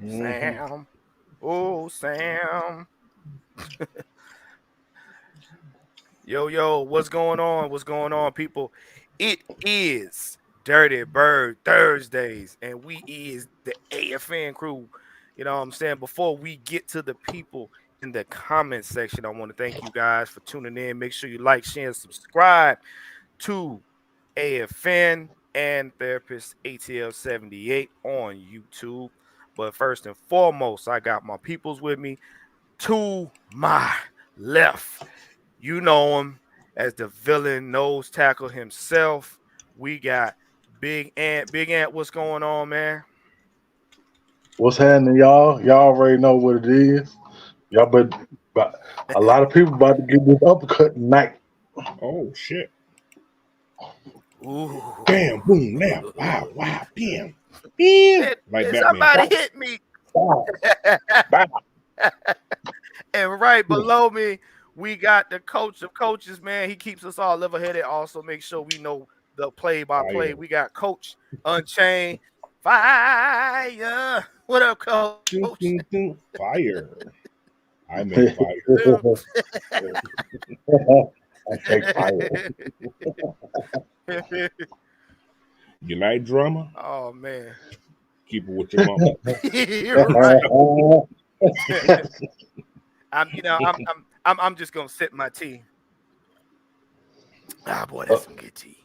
Sam. Oh, Sam. Yo, what's going on? What's going on, people? It is Dirty Bird Thursdays, and we is the AFN crew. You know what I'm saying? Before we get to the people in the comment section, I want to thank you guys for tuning in. Make sure you like, share, and subscribe to AFN and Therapist ATL 78 on YouTube. But first and foremost, I got my peoples with me. To my left, you know him as the villain nose tackle himself. We got Big Ant. Big Ant, what's going on, man? What's happening, y'all? Y'all already know what it is. Y'all, but a lot of people about to get this uppercut tonight. Oh shit! Ooh. Bam, boom, now, wow, wow, bam, bam, like Batman. Somebody Bow, hit me. bow, bow. And right below me, we got the coach of coaches, man. He keeps us all level headed. Also, make sure we know the play by play. Fire, We got Coach Unchained Fire. What up, Coach? dun, dun, dun. Fire. I make fire. I take fire. You like drama? Oh man. Keep it with your mama. You're right. I'm just gonna sip my tea. Ah, boy, that's some good tea.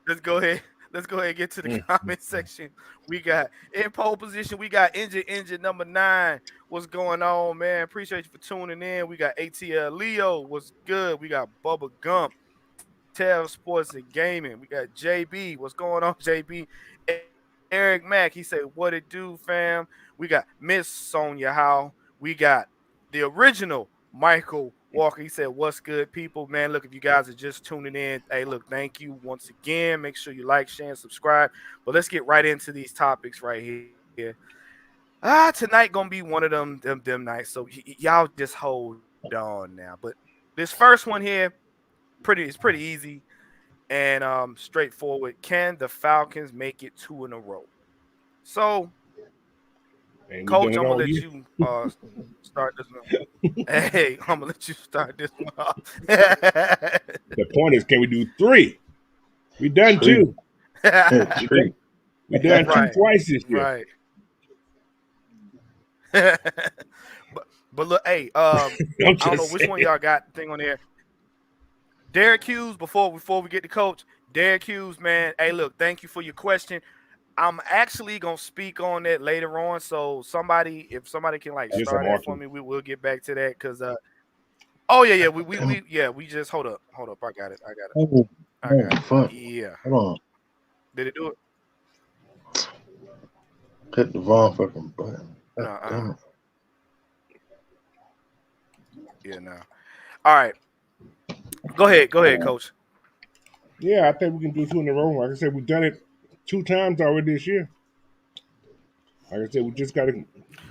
Let's go ahead. Let's go ahead and get to the Mm. comment section. We got in pole position. We got engine number 9. What's going on, man? Appreciate you for tuning in. We got ATL Leo. What's good? We got Bubba Gump, Tel Sports and Gaming. We got JB. What's going on, JB? Eric Mack. He said, "What it do, fam?" We got Miss Sonia Howe. We got the original Michael Walker. He said, "What's good, people? Man, look, if you guys are just tuning in, hey, look, thank you once again. Make sure you like, share, and subscribe. But let's get right into these topics right here. Tonight gonna be one of them nights. So y'all just hold on now. But this first one here, it's pretty easy and straightforward. Can the Falcons make it 2 in a row? So, And we done Coach, it I'm gonna all let year. you start this one. Hey, I'm gonna let you start this one off. Right. The point is, can we do 3? We done Tree, 2. We done, tree. we done 2 Right. twice this year. Right. but look, hey, I'm I don't know just which one saying. y'all got the thing on there. Derek Hughes, before we get to Coach, Derek Hughes, man. Hey, look, thank you for your question. I'm actually gonna speak on that later on. So if somebody can like Just start that for marking. me, we will get back to that because oh yeah, Damn, we just hold up. I got it. oh, I oh, got it. fuck. Yeah. Hold on. Did it do it? Hit the wrong fucking button. No. God damn it. Yeah. No. All right. Go ahead, Coach. Yeah, I think we can do 2 in a row. Like I said, we've done it 2 times already this year. Like I said, we just got to Oh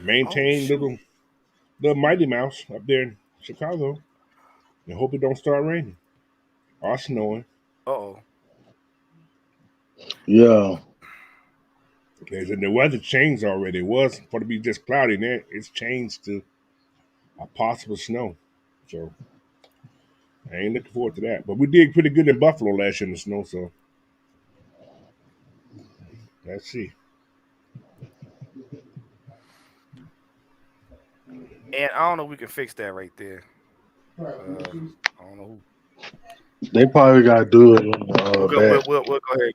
maintain shoot. little Mighty Mouse up there in Chicago and hope it don't start raining or snowing. Uh-oh. Yeah, And the weather changed already. It was supposed to be just cloudy. Now it's changed to a possible snow. So I ain't looking forward to that. But we did pretty good in Buffalo last year in the snow. So let's see. And I don't know if we can fix that right there. I don't know who. they probably got to do it on that. We'll go ahead.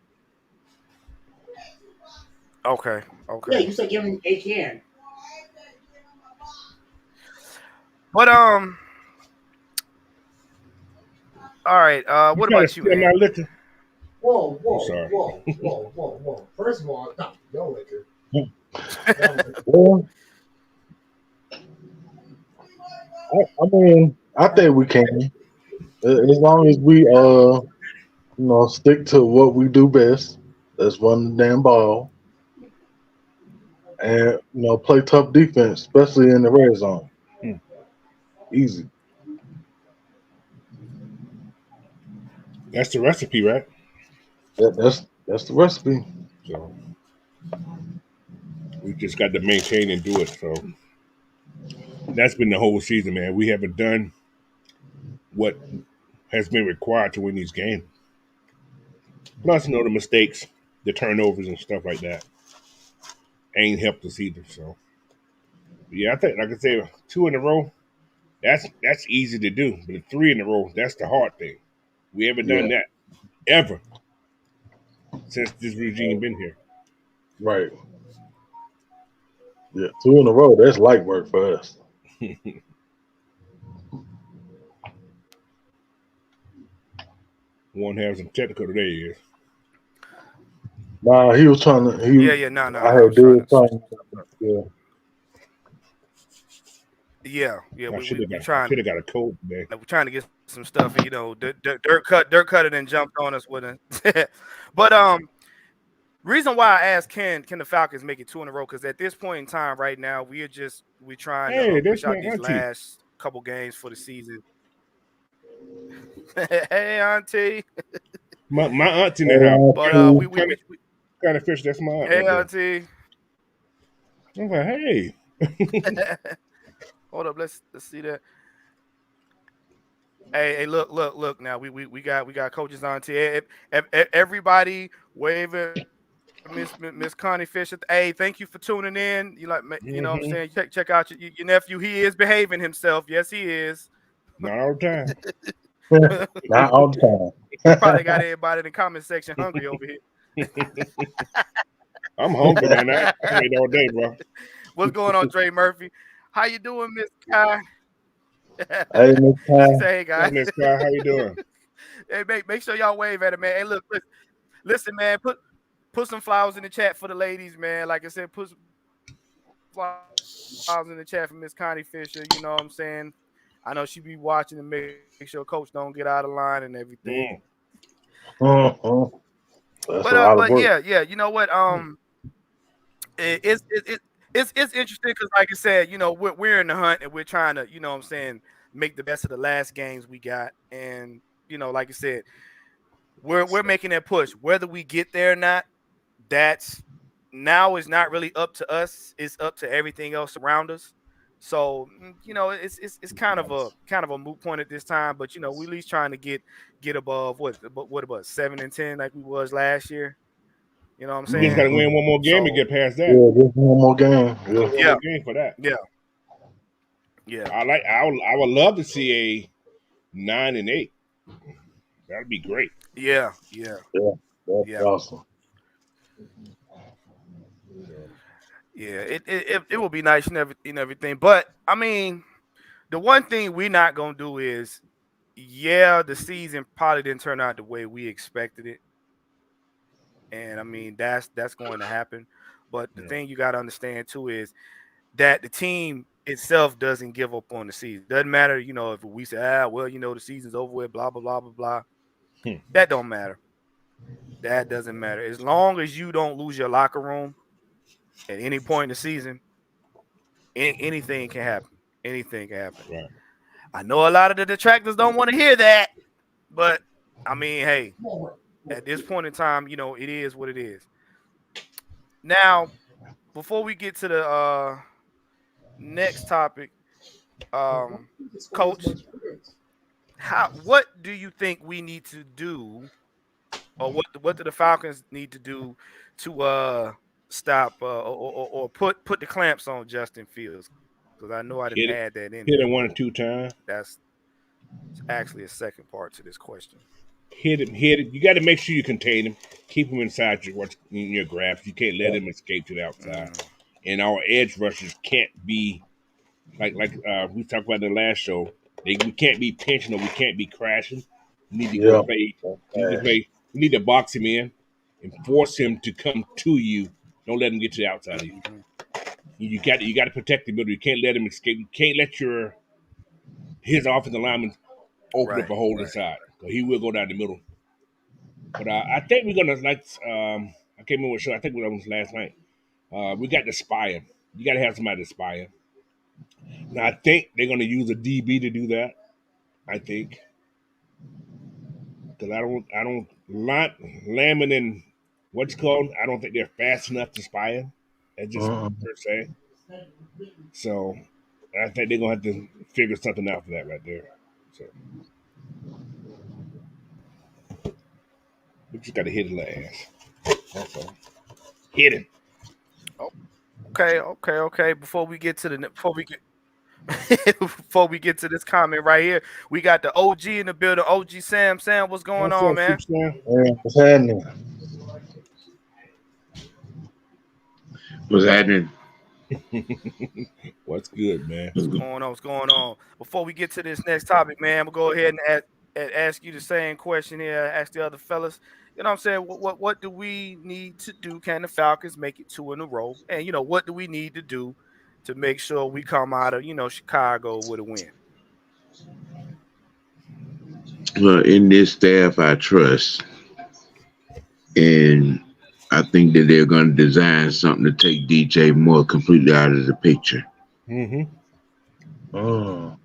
Okay. Yeah, Okay. you said give him ATN. But all right. You What trying to about you, steal my Ant? liquor? Whoa, I'm whoa, sorry. whoa, whoa, whoa, whoa. First of all, no, no liquor. No liquor. Well, I mean, I think we can. As long as we stick to what we do best. That's run the damn ball and play tough defense, especially in the red zone. Hmm. Easy. That's the recipe, right? That's the recipe. So We just got to maintain and do it. So that's been the whole season, man. We haven't done what has been required to win these games. Plus, the mistakes, the turnovers, and stuff like that ain't helped us either. So, yeah, I think, like I said, 2 in a row, that's easy to do. But 3 in a row, that's the hard thing. We haven't Yeah, done that ever since this regime been here. right. Yeah, 2 in a row. That's light work for us. One has some technical today is. Nah, he was trying to. Yeah, yeah, no, no, I no. I had was trying did to switch something. some stuff up. Yeah. Yeah, yeah. I We should we have we got I trying should have got a code today. we're trying to get some stuff, and Dirt cut it and jumped on us with it. But reason why I asked can the Falcons make it 2 in a row? Because at this point in time, right now, we're trying to Hey, push that's my out these auntie. last couple games for the season. Hey, auntie. My aunt's in the house. Hey, But Auntie. we Kind of fish. That's my aunt hey, right there. auntie. I'm like, hey, Hold up, let's see that. Hey, look. Now we got coaches on here. Everybody wave at Miss Connie Fisher. Hey, thank you for tuning in. You know what I'm hmm saying. Check out your nephew. He is behaving himself. Yes, he is. not all the time. Not all the Probably got time. everybody in the comment section hungry over here. I'm hungry, man. I ate all day, bro. What's going on, Dre Murphy? How you doing, Miss Kai? Hey, Miss She Ty. said, "Hey Hey, guys, Miss Sky, how you doing? hey make sure y'all wave at it, man. Hey, look, listen, man. Put some flowers in the chat for the ladies, man. Like I said, put some flowers in the chat for Miss Connie Fisher. You know what I'm saying? I know she be watching to make sure coach don't get out of line and everything. Mm. Mhm. That's a But lot of yeah, work. yeah. You know what? It's interesting because, like I said, we're in the hunt and we're trying to, what I'm saying, make the best of the last games we got, and like I said, we're making that push. Whether we get there or not, that's now is not really up to us. It's up to everything else around us. So it's kind of a moot point at this time. But we at least trying to get above what about 7-10 like we was last year. You know what I'm We just got saying? to Mhm. win one more game and So get past that. Yeah, just one more game. Get Yeah. one yeah, more game for that. yeah, yeah, I would love to see a 9-8. That'd be great. yeah, yeah, Yeah. That's yeah, awesome. yeah. It will be nice and everything. But I mean, the one thing we're not gonna do is, yeah, the season probably didn't turn out the way we expected it, and I mean that's going to happen. But the Yeah. thing you got to understand too is that the team itself doesn't give up on the season. Doesn't matter, if we say, well, the season's over with, blah blah blah blah blah. Hmm. That don't matter. That doesn't matter. As long as you don't lose your locker room at any point in the season, anything can happen. Anything can happen. Right. I know a lot of the detractors don't want to hear that, but I mean, hey, at this point in time, it is what it is. Now, before we get to the next topic, um, coach, what do you think we need to do, or what do the Falcons need to do to stop or put the clamps on Justin Fields? Because I know I didn't Hit it. add that in Hit there, it one but or two times. that's actually a second part to this question. Hit it. Hit it. You got to make sure you contain him. Keep him inside your grasp. You can't let him escape to the outside. Mm, And our edge rushers can't be like we talked about in the last show. We can't be pinching or we can't be crashing. We need to go Yeah. play. That's We need to fast. play. We need to box him in and force him to come to you. Don't let him get to the outside of you. mhm. You got to protect the middle. You can't let him escape. You can't let his offensive lineman open up Right, a hole right. inside because he will go down the middle. But I think we're gonna I can't remember what show. I think it was last night. We got to spy him. You got to have somebody to spy him. Now I think they're gonna use a DB to do that. I think because Lamming and what's called. I don't think they're fast enough to spy him. That's just Uh-uh. per se. So I think they're gonna have to figure something out for that right there. So we just gotta hit his ass. That's all. Hit him. Okay. Before we get to this comment right here, we got the OG in the building. OG Sam. Sam, what's going What's on, up, man? Superstar? Man, what's happening? What's happening? What's good, man? What's going on? What's going on? Before we get to this next topic, man, I'm gonna go ahead and ask you the same question here. Ask the other fellas. You know what I'm saying? What do we need to do? Can the Falcons make it two in a row? And what do we need to do to make sure we come out of Chicago with a win? Well, in this staff, I trust, and I think that they're going to design something to take DJ Moore completely out of the picture. Mm-hmm. Mm.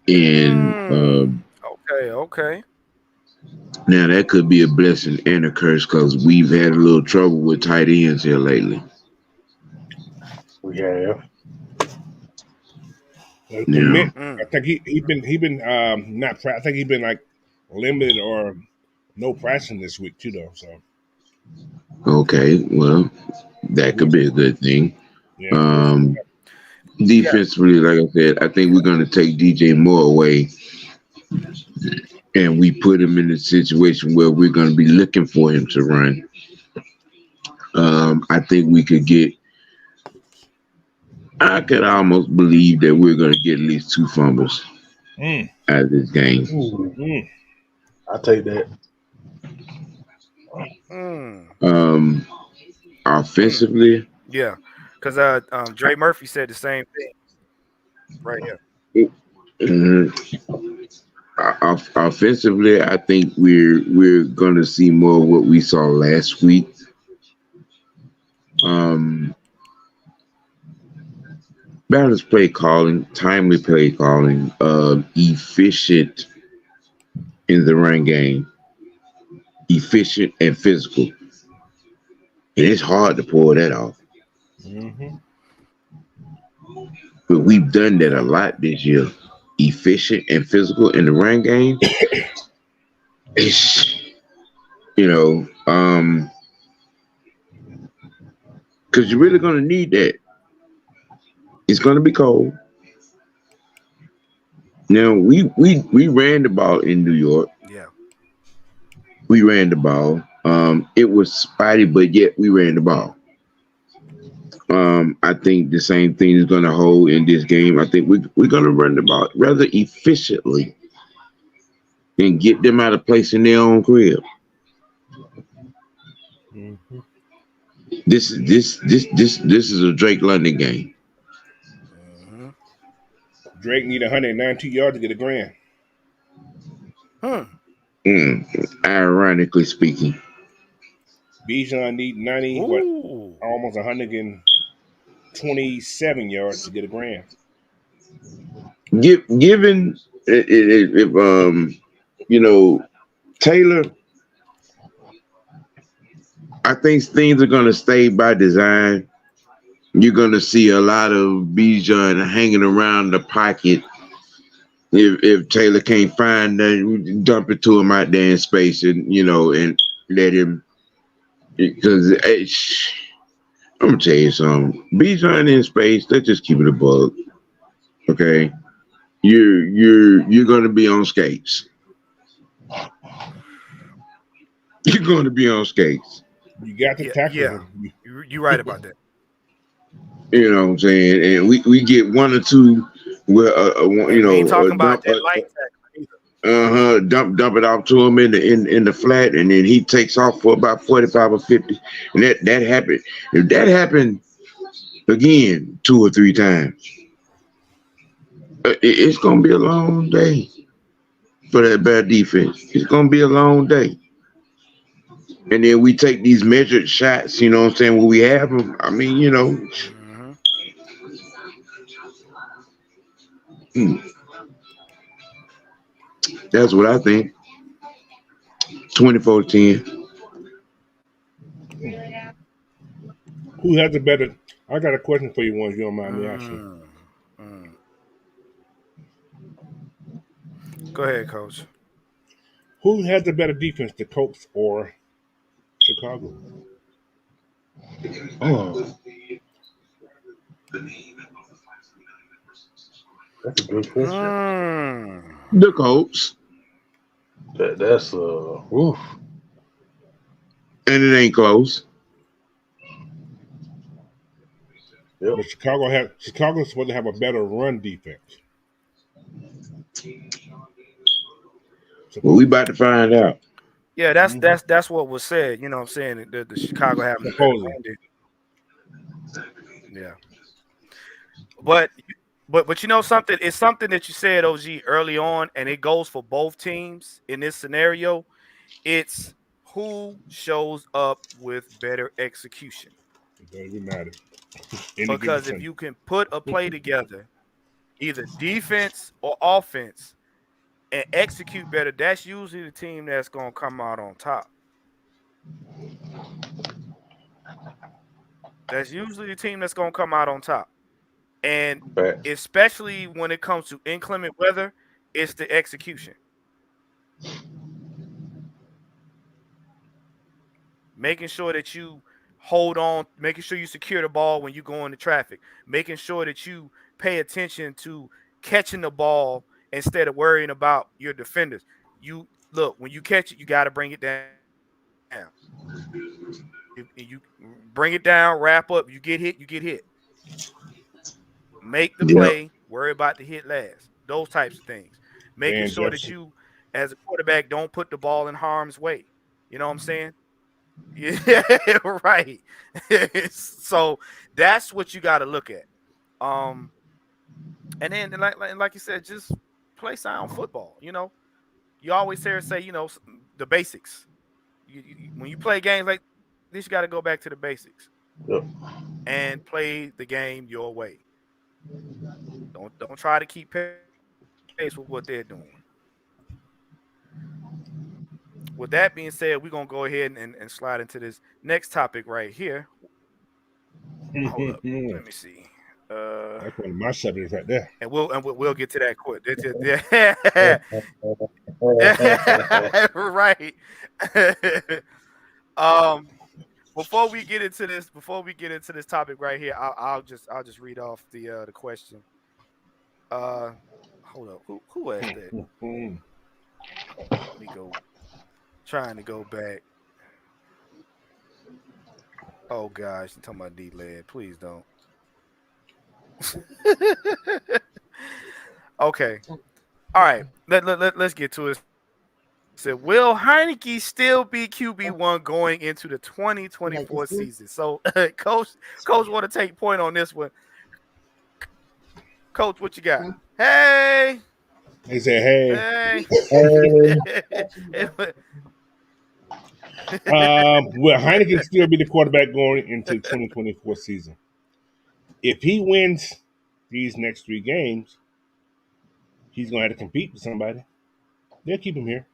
And Okay. now that could be a blessing and a curse because we've had a little trouble with tight ends here lately. We have. Yeah. Commit. I think he been not. I think he been like limited or no pressing this week too, though. So Okay. Well, that could be a good thing. yeah, Um, Yeah. Defensively, like I said, I think we're going to take DJ Moore away and we put him in a situation where we're going to be looking for him to run. I think we could get. I could almost believe that we're going to get at least 2 fumbles mm, out of this game. Ooh, mm. I take that. Mm, Um, mm. Offensively, Yeah. Because Dre Murphy said the same thing right here. mhm, offensively, I think we're going to see more of what we saw last week. Um, Balanced play calling, timely play calling, efficient in the run game, efficient and physical. And it's hard to pull that off. Mm-hmm. But we've done that a lot this year. Efficient and physical in the run game. It's, you know, because you're really going to need that. It's going to be cold. Now, we ran the ball in New York. Yeah. We ran the ball. It was spotty, but yet we ran the ball. I think the same thing is going to hold in this game. I think we're going to run the ball rather efficiently and get them out of place in their own crib. Mm-hmm. This is a Drake London game. Hmm. Drake need 192 yards to get a grand. Hmm. Ironically speaking, Bijan need 90, Ooh. almost 127 yards to get a grand. given if you know Taylor, I think things are going to stay by design. You're going to see a lot of Bijan hanging around the pocket. If Taylor can't find that, dump it to him out there in space, and let him. Because I'm gonna tell you something. Bijan in space, let's just keep it a bug, okay? You're gonna be on skates. You're gonna be on skates. You got to Yeah. tackle Yeah. him. You're right about that. You know what I'm saying? And we get one or two where And we ain't talking about dump that light tackle either. dump it off to him in the flat, and then he takes off for about 45 or 50. And that happened. If that happened again 2 or 3 times, it's gonna be a long day for that bad defense. It's gonna be a long day. And then we take these measured shots. You know what I'm saying? Where we have them. I mean, Hmm. hmm, that's what I think. 24-10. Who has a better? I got a question for you. Once you don't mind me asking, Mm, mm. Go ahead, Coach. who has the better defense, the Colts or Chicago? Mm, that's a good question. Mm. The Colts, That's oof. and it ain't close. Yep. But Chicago's supposed to have a better run defense. Well, we Supposedly. about to find out. Yeah, that's Hmm. that's that's what was said. You know what I'm saying? The Chicago having a better Supposedly. run defense. Yeah. But but you know something? It's something that you said, OG, early on, and it goes for both teams in this scenario. It's who shows up with better execution. It doesn't even matter. Any given Because if Sunday. you can put a play together, either defense or offense, and execute better, that's usually the team that's gonna come out on top. That's usually the team that's gonna come out on top. And Facts. especially when it comes to inclement weather, it's the execution. Making sure that you hold on, making sure you secure the ball when you go into traffic, making sure that you pay attention to catching the ball instead of worrying about your defenders. You look, when you catch it, you got to bring it down. You bring it down, wrap up. You get hit, you get hit. Make the Yeah. play, worry about the hit last. Those types of things. Making Van sure that Jefferson. you, as a quarterback, don't put the ball in harm's way. You know what I'm saying? Yeah, right. So that's what you got to look at. Um, and then like you said, just play sound football. You know, you always hear say, the basics. When you play games like this, you got to go back to the basics Yep. and play the game your way. Don't try to keep pace with what they're doing. With that being said, we're gonna go ahead and slide into this next topic right here. Hold up, let me see. Uh, That's one of my subjects right there. and we'll get to that quick. Right. um, before we get into this topic right here, I'll just read off the question. Uh, hold up, who asked that? Mm. Let me go. Trying to go back. Oh gosh, you talking about D led? Please don't. Okay. All right. Let's get to it. Said, will Heineke still be QB1 going into the You like 2024 this too? season? So, coach, want to take point on this one. Coach, what you got? Huh? Hey, They said, hey, hey. Hey, will Heineken still be the quarterback going into 2024 season? If he wins these next three games, he's going to have to compete with somebody. They'll keep him here.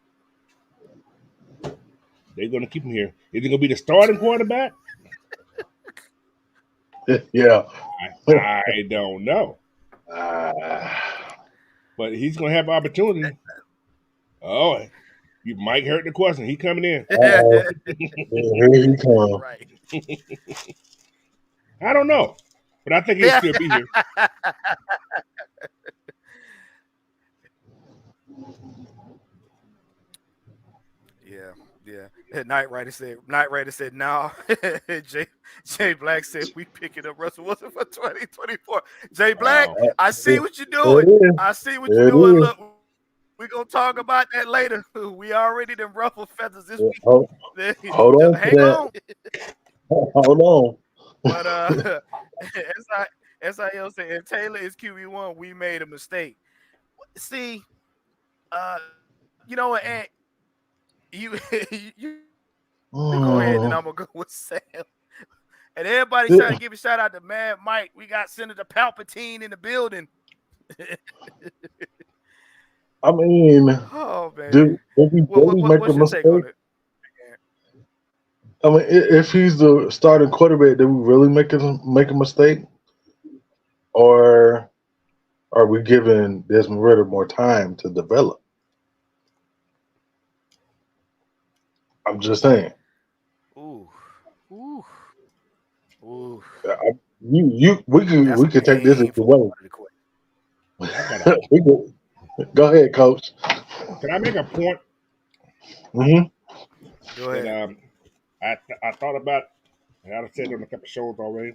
They're going to keep him here. Is he going to be the starting quarterback? yeah. I don't know. Ah, But he's going to have opportunity. Oh, you might hurt the question. He coming in. uh-oh. Here he comes. Right. I don't know. But I think he'll Yeah. still be here. Yeah, yeah. Night Rider said no. Jay Jay Black said we picking up Russell Wilson for 2024. Jay Black, Oh, I see There what you're it doing. is. I see what you're There it doing. is. Look, we're gonna talk about that later. We already done ruffled feathers this Yeah, week. hold on to Hang that. on. Hold on. But SIL said if Taylor is QB1, we made a mistake. See, you know what, Ant, you you go ahead and Mm. I'm gonna go with Sam. And everybody trying to Yeah, give a shout out to Mad Mike. We got Senator Palpatine in the building. I mean, Oh man. did we What, what really what make a what's your take on mistake? it? I mean, if he's the starting quarterback, did we really make a mistake, or are we giving Desmond Ritter more time to develop? I'm just saying. Ooh, ooh, ooh. We That's a could take this either painful way. part of the question. I got a. We go ahead, coach. Can I make a point Hmm. Go that ahead. I thought about, and I've said it on a couple shows already.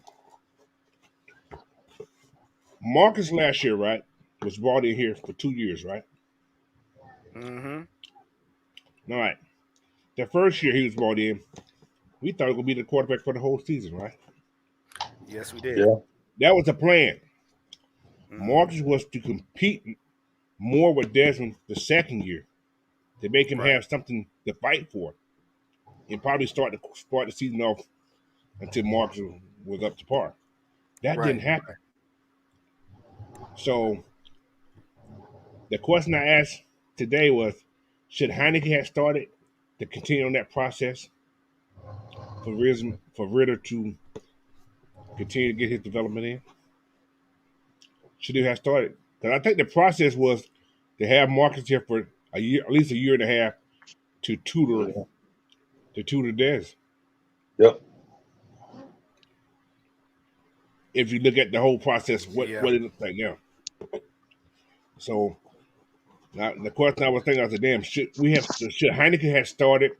Marcus last year, right, was brought in here for 2 years, right? Mm-hmm. All right. The first year he was brought in, we thought he would be the quarterback for the whole season, right? Yes, we did. Yeah, That was the plan. Mm-hmm. Marcus was to compete more with Desmond the second year to make him Right. have something to fight for, and probably start the season off until Marcus was up to par. That didn't Right. happen. So the question I asked today was, should Heineke have started to continue on that process for Ritter to continue to get his development in? Should he have started? Because I think the process was to have Marcus here for a year, at least a year and a half, to tutor yeah, Des. yep. If you look at the whole process, Yeah. what it looks like now. So now the question I was thinking, I said, damn, should Heineken have started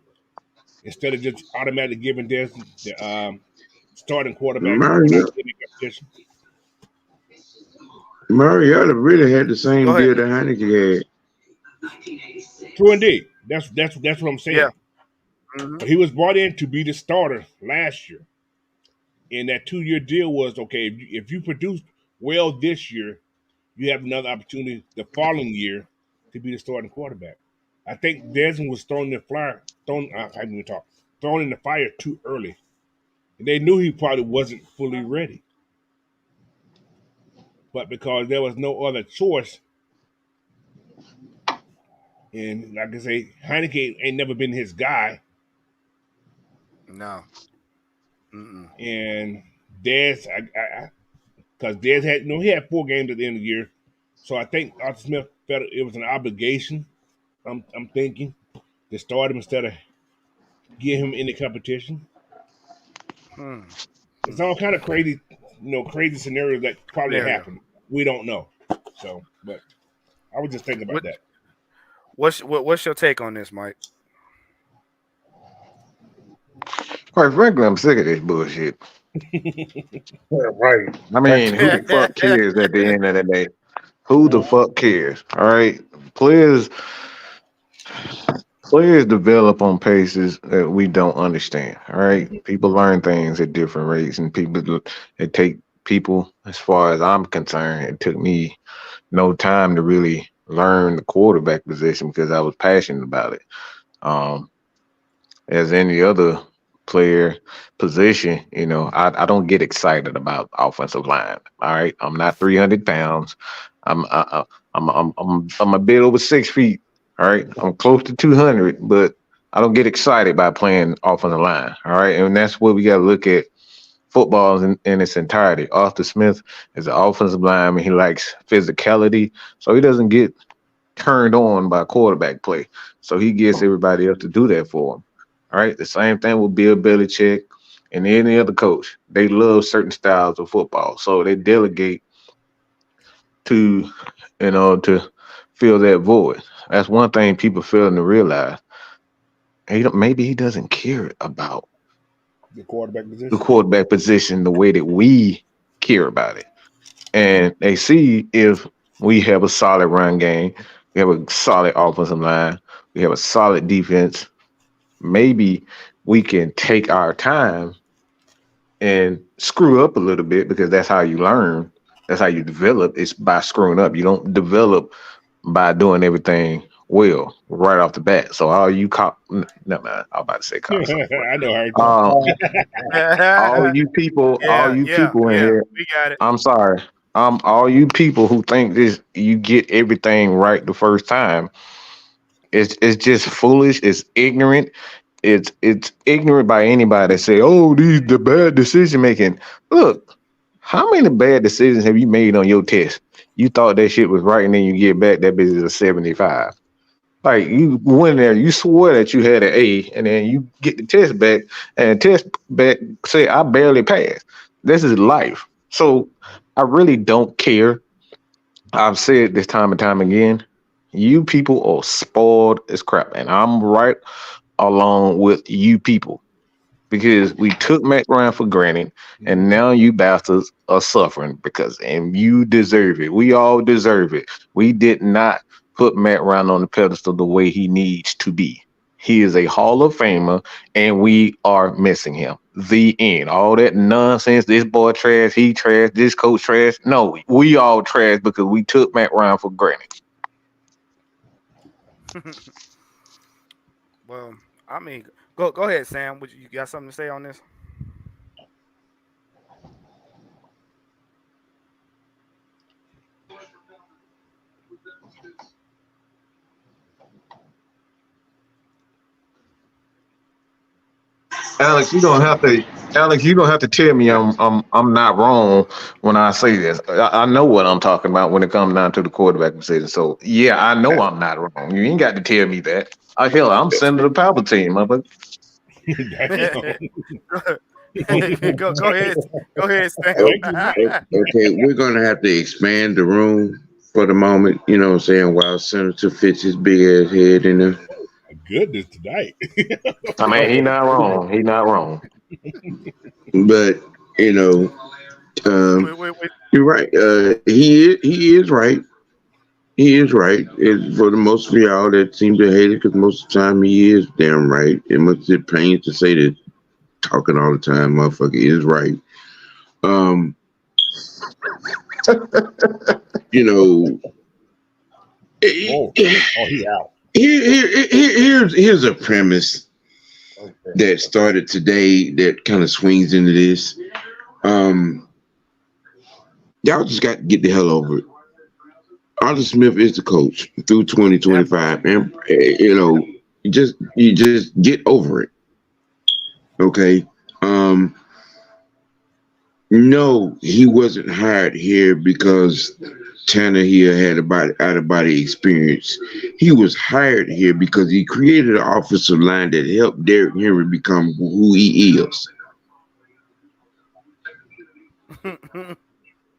instead of just automatically giving Des the starting quarterback without Mario, any competition? Mariota really had the Go same ahead. deal that Heineke had. True indeed. That's what I'm Yeah. saying. Mm-hmm. But he was brought in to be the starter last year, and that 2 year deal was okay. If you produced well this year, you have another opportunity the following year to be the starting quarterback. I think Desmond was I can't even talk, thrown in the fire too early, and they knew he probably wasn't fully ready. But because there was no other choice, and like I say, Heineke ain't never been his guy, No. Mm-mm. and Des, because Des had he had 4 games at the end of the year, so I think Arthur Smith felt it was an obligation. I'm thinking to start him instead of give him any competition. Hmm. It's Hmm. all kind of crazy, crazy scenarios that probably Scenario. happened. We don't know. So, but I was just thinking about What that. what's your take on this, Mike? Quite frankly, I'm sick of this bullshit. Yeah, right. I Thank mean, you. who the fuck cares at the end of the day? Who the fuck cares? All right, players players develop on paces that we don't understand. All right, people learn things at different rates, and it take people. As far as I'm concerned, it took me no time to really learn the quarterback position because I was passionate about it. Um, as any other player position, I don't get excited about offensive line. All right, I'm not 300 pounds. I'm I, I'm a bit over 6 feet. All right, I'm close to 200, but I don't get excited by playing offensive line. All right, and that's what we got to look at football in its entirety. Arthur Smith is an offensive lineman. He likes physicality, so he doesn't get turned on by quarterback play. So he gets everybody else to do that for him. All right. The same thing with Bill Belichick and any other coach. They love certain styles of football. So they delegate to, to fill that void. That's one thing people failing to realize. Maybe he doesn't care about The quarterback the position. quarterback position the way that we care about it. And they see if we have a solid run game, we have a solid offensive line, we have a solid defense. Maybe we can take our time and screw up a little bit because that's how you learn. That's how you develop. It's by screwing up. You don't develop by doing everything well right off the bat. So all you no man, I'm about to say call something. I know how you talk. Um, Uh, all Yeah, you yeah, people in yeah. here, We got it. I'm sorry. All you people who think this, you get everything right the first time. It's just foolish. It's ignorant. It's ignorant by anybody that say, "Oh, these the bad decision making." Look, how many bad decisions have you made on your test? You thought that shit was right, and then you get back that bitch is a 75. Like you went there, you swore that you had an A, and then you get the test back, and the test back say I barely passed. This is life. So I really don't care. I've said this time and time again. You people are spoiled as crap, and I'm right along with you people because we took Matt Ryan for granted, and now you bastards are suffering because, and you deserve it. We all deserve it. We did not put Matt Ryan on the pedestal the way he needs to be. He is a Hall of Famer, and we are missing him. The end. All that nonsense. This boy trash. He trash. This coach trash. No, we all trash because we took Matt Ryan for granted. Well, I mean, go ahead, Sam. You got something to say on this? Alex, you don't have to. Alex, you don't have to tell me Yeah. I'm not wrong when I say this. I know what I'm talking about when it comes down to the quarterback decision. So yeah, I know I'm not wrong. You ain't got to tell me that. Hell, I'm Senator Palpatine, mother. Damn. Go ahead. Go ahead, Sam. Thank you, Mike. Okay, we're gonna have to expand the room for the moment. You know what I'm saying? While Senator fits his big ass head in there. My goodness, tonight. I mean, he not wrong. He not wrong. But you know, um, Wait. you're right. He is right. He is right. For the most of y'all that seem to hate it, because most of the time he is damn right. It must be pain to say that talking all the time, motherfucker, is right. Um, you know, Oh, here, oh, he out. here's a premise that started today that kind of swings into this. Um, y'all just got to get the hell over it. Arthur Smith is the coach through Yep. 2025, and you just get over it. Okay. Um, no, he wasn't hired here because Tanner here had about out of body experience. He was hired here because he created an offensive line that helped Derrick Henry become who he is.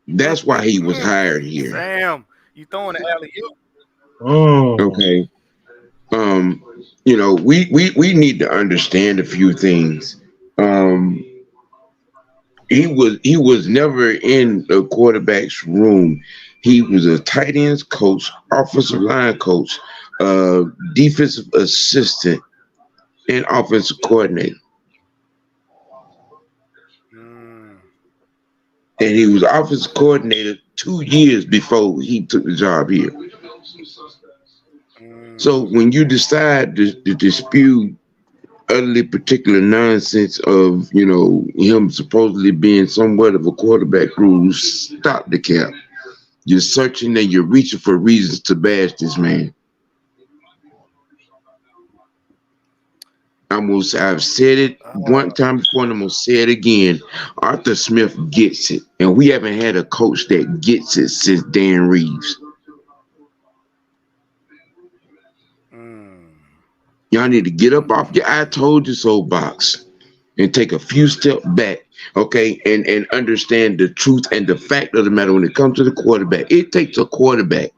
That's why he was hired here. Sam, you throwing the alley oop? Mm. Okay. Um, we need to understand a few things. Um, he was never in the quarterback's room. He was a tight ends coach, offensive line coach, defensive assistant, and offensive coordinator. Mm, And he was offensive coordinator 2 years before he took the job here. So mm. when you decide to dispute utterly particular nonsense of him supposedly being somewhat of a quarterback who stop the cap. You're searching and you're reaching for reasons to bash this man. I've said it one Uh, time before and I'm gonna say it again. Arthur Smith gets it. And we haven't had a coach that gets it since Dan Reeves. mm, Y'all need to get up off mm. your I told you so box and take a few steps back, okay, and understand the truth and the fact of the matter when it comes to the quarterback. It takes a quarterback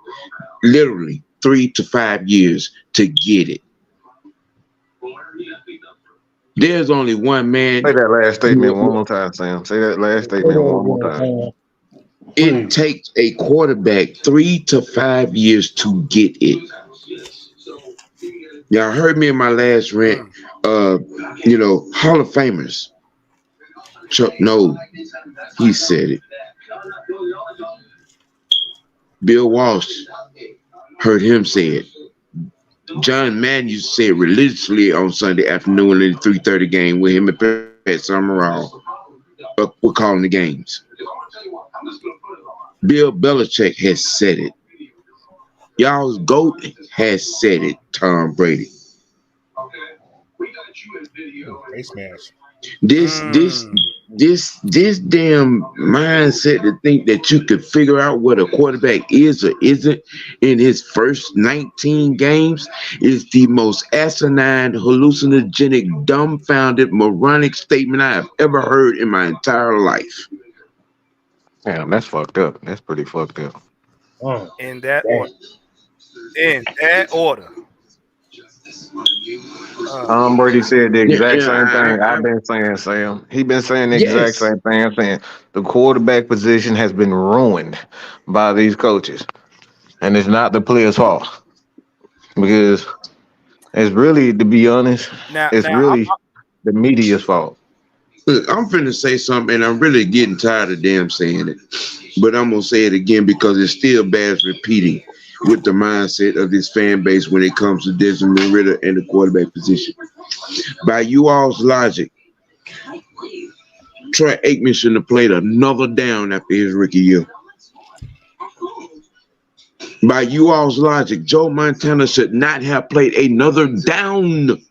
literally 3 to 5 years to get it. There's only one Say man. that last statement one more time, Sam. Say that last Say that statement one more again, time. Sam. It Please. takes a quarterback 3 to 5 years to get it. Y'all heard me in my last rant. Mm. Uh, Hall of Famers. Chuck, no, he said it. Bill Walsh heard him say it. John Madden used to say it religiously on Sunday afternoon in the 3:30 game with him and Pat Summerall. We're calling the games. Bill Belichick has said it. Y'all's GOAT has said it, Tom Brady. They smash. This this Mm. this damn mindset to think that you could figure out what a quarterback is or isn't in his first 19 games is the most asinine, hallucinogenic, dumbfounded, moronic statement I have ever heard in my entire life. Damn, that's fucked up. That's pretty fucked up. Mm. In that Damn. order. In that order. Tom Brady said the Yeah, exact yeah, same thing I I've been saying, Sam. He been saying the exact yes. same thing I'm saying. The quarterback position has been ruined by these coaches, and it's not the players' fault because it's really, to be honest, it's Now, really the media's fault. Look, I'm finna say something, and I'm really getting tired of damn saying it. But I'm gonna say it again because it still bears repeating with the mindset of this fan base when it comes to Desmond Ritter and the quarterback position. By you all's logic, Troy Aikman shouldn't have played another down after his rookie year. By you all's logic, Joe Montana should not have played another down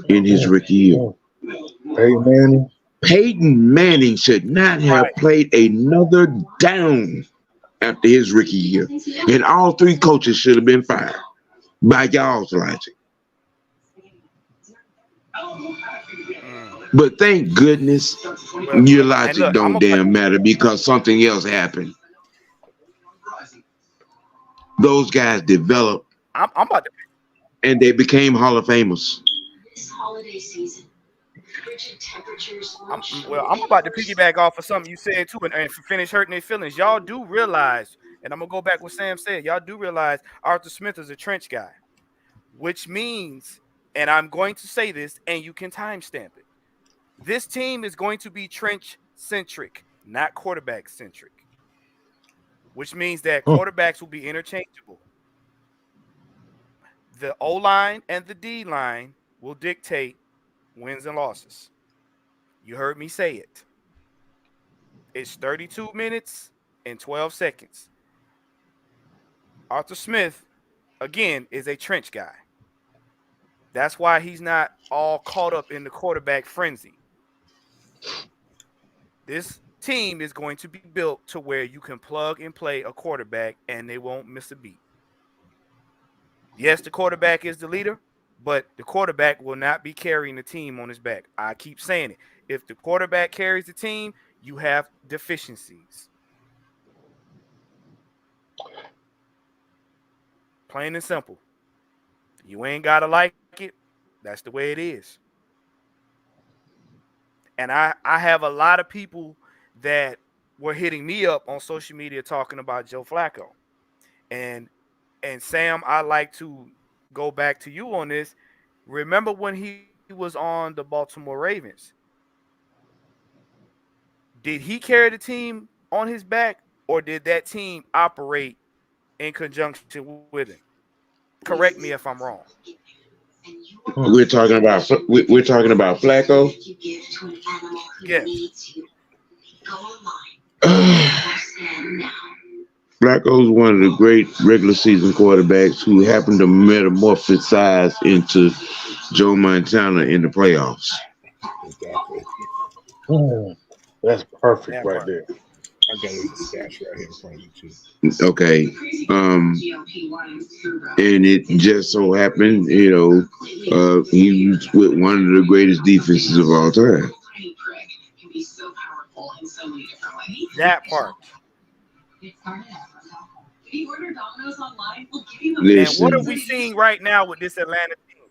in his Mm. rookie year. Mm. Hey, Manny. Peyton Manning should not have right. played another down after his rookie year. And all three coaches should have been fired by y'all's logic. Mm. But thank goodness your And logic look, I'm don't about damn matter because something else happened. Those guys developed I'm about to and they became Hall of Famers. I'm about to piggyback off of something you said too, and finish hurting their feelings. Y'all do realize, and I'm gonna go back what Sam said. Y'all do realize Arthur Smith is a trench guy, which means, and I'm going to say this, and you can timestamp it. This team is going to be trench centric, not quarterback centric, which means that Mm. quarterbacks will be interchangeable. The O line and the D line will dictate wins and losses. You heard me say it. It's 32 minutes and 12 seconds. Arthur Smith, again, is a trench guy. That's why he's not all caught up in the quarterback frenzy. This team is going to be built to where you can plug and play a quarterback and they won't miss a beat. Yes, the quarterback is the leader, but the quarterback will not be carrying the team on his back. I keep saying it. If the quarterback carries the team, you have deficiencies. Plain and simple. You ain't got to like it. That's the way it is. And I have a lot of people that were hitting me up on social media talking about Joe Flacco. And Sam, I like to go back to you on this. Remember when he was on the Baltimore Ravens? Did he carry the team on his back, or did that team operate in conjunction with him? Correct me if I'm wrong. Mm. We're talking about Flacco. Yes. Flacco's one of the great regular season quarterbacks who happened to metamorphosize into Joe Montana in the playoffs. Exactly. Mm. That's perfect That right part. there. I got his stats right here in front of you too. Okay. And it just so happened, he was with one of the greatest defenses of all time. That part. And what are Listen, we seeing right now with this Atlanta team?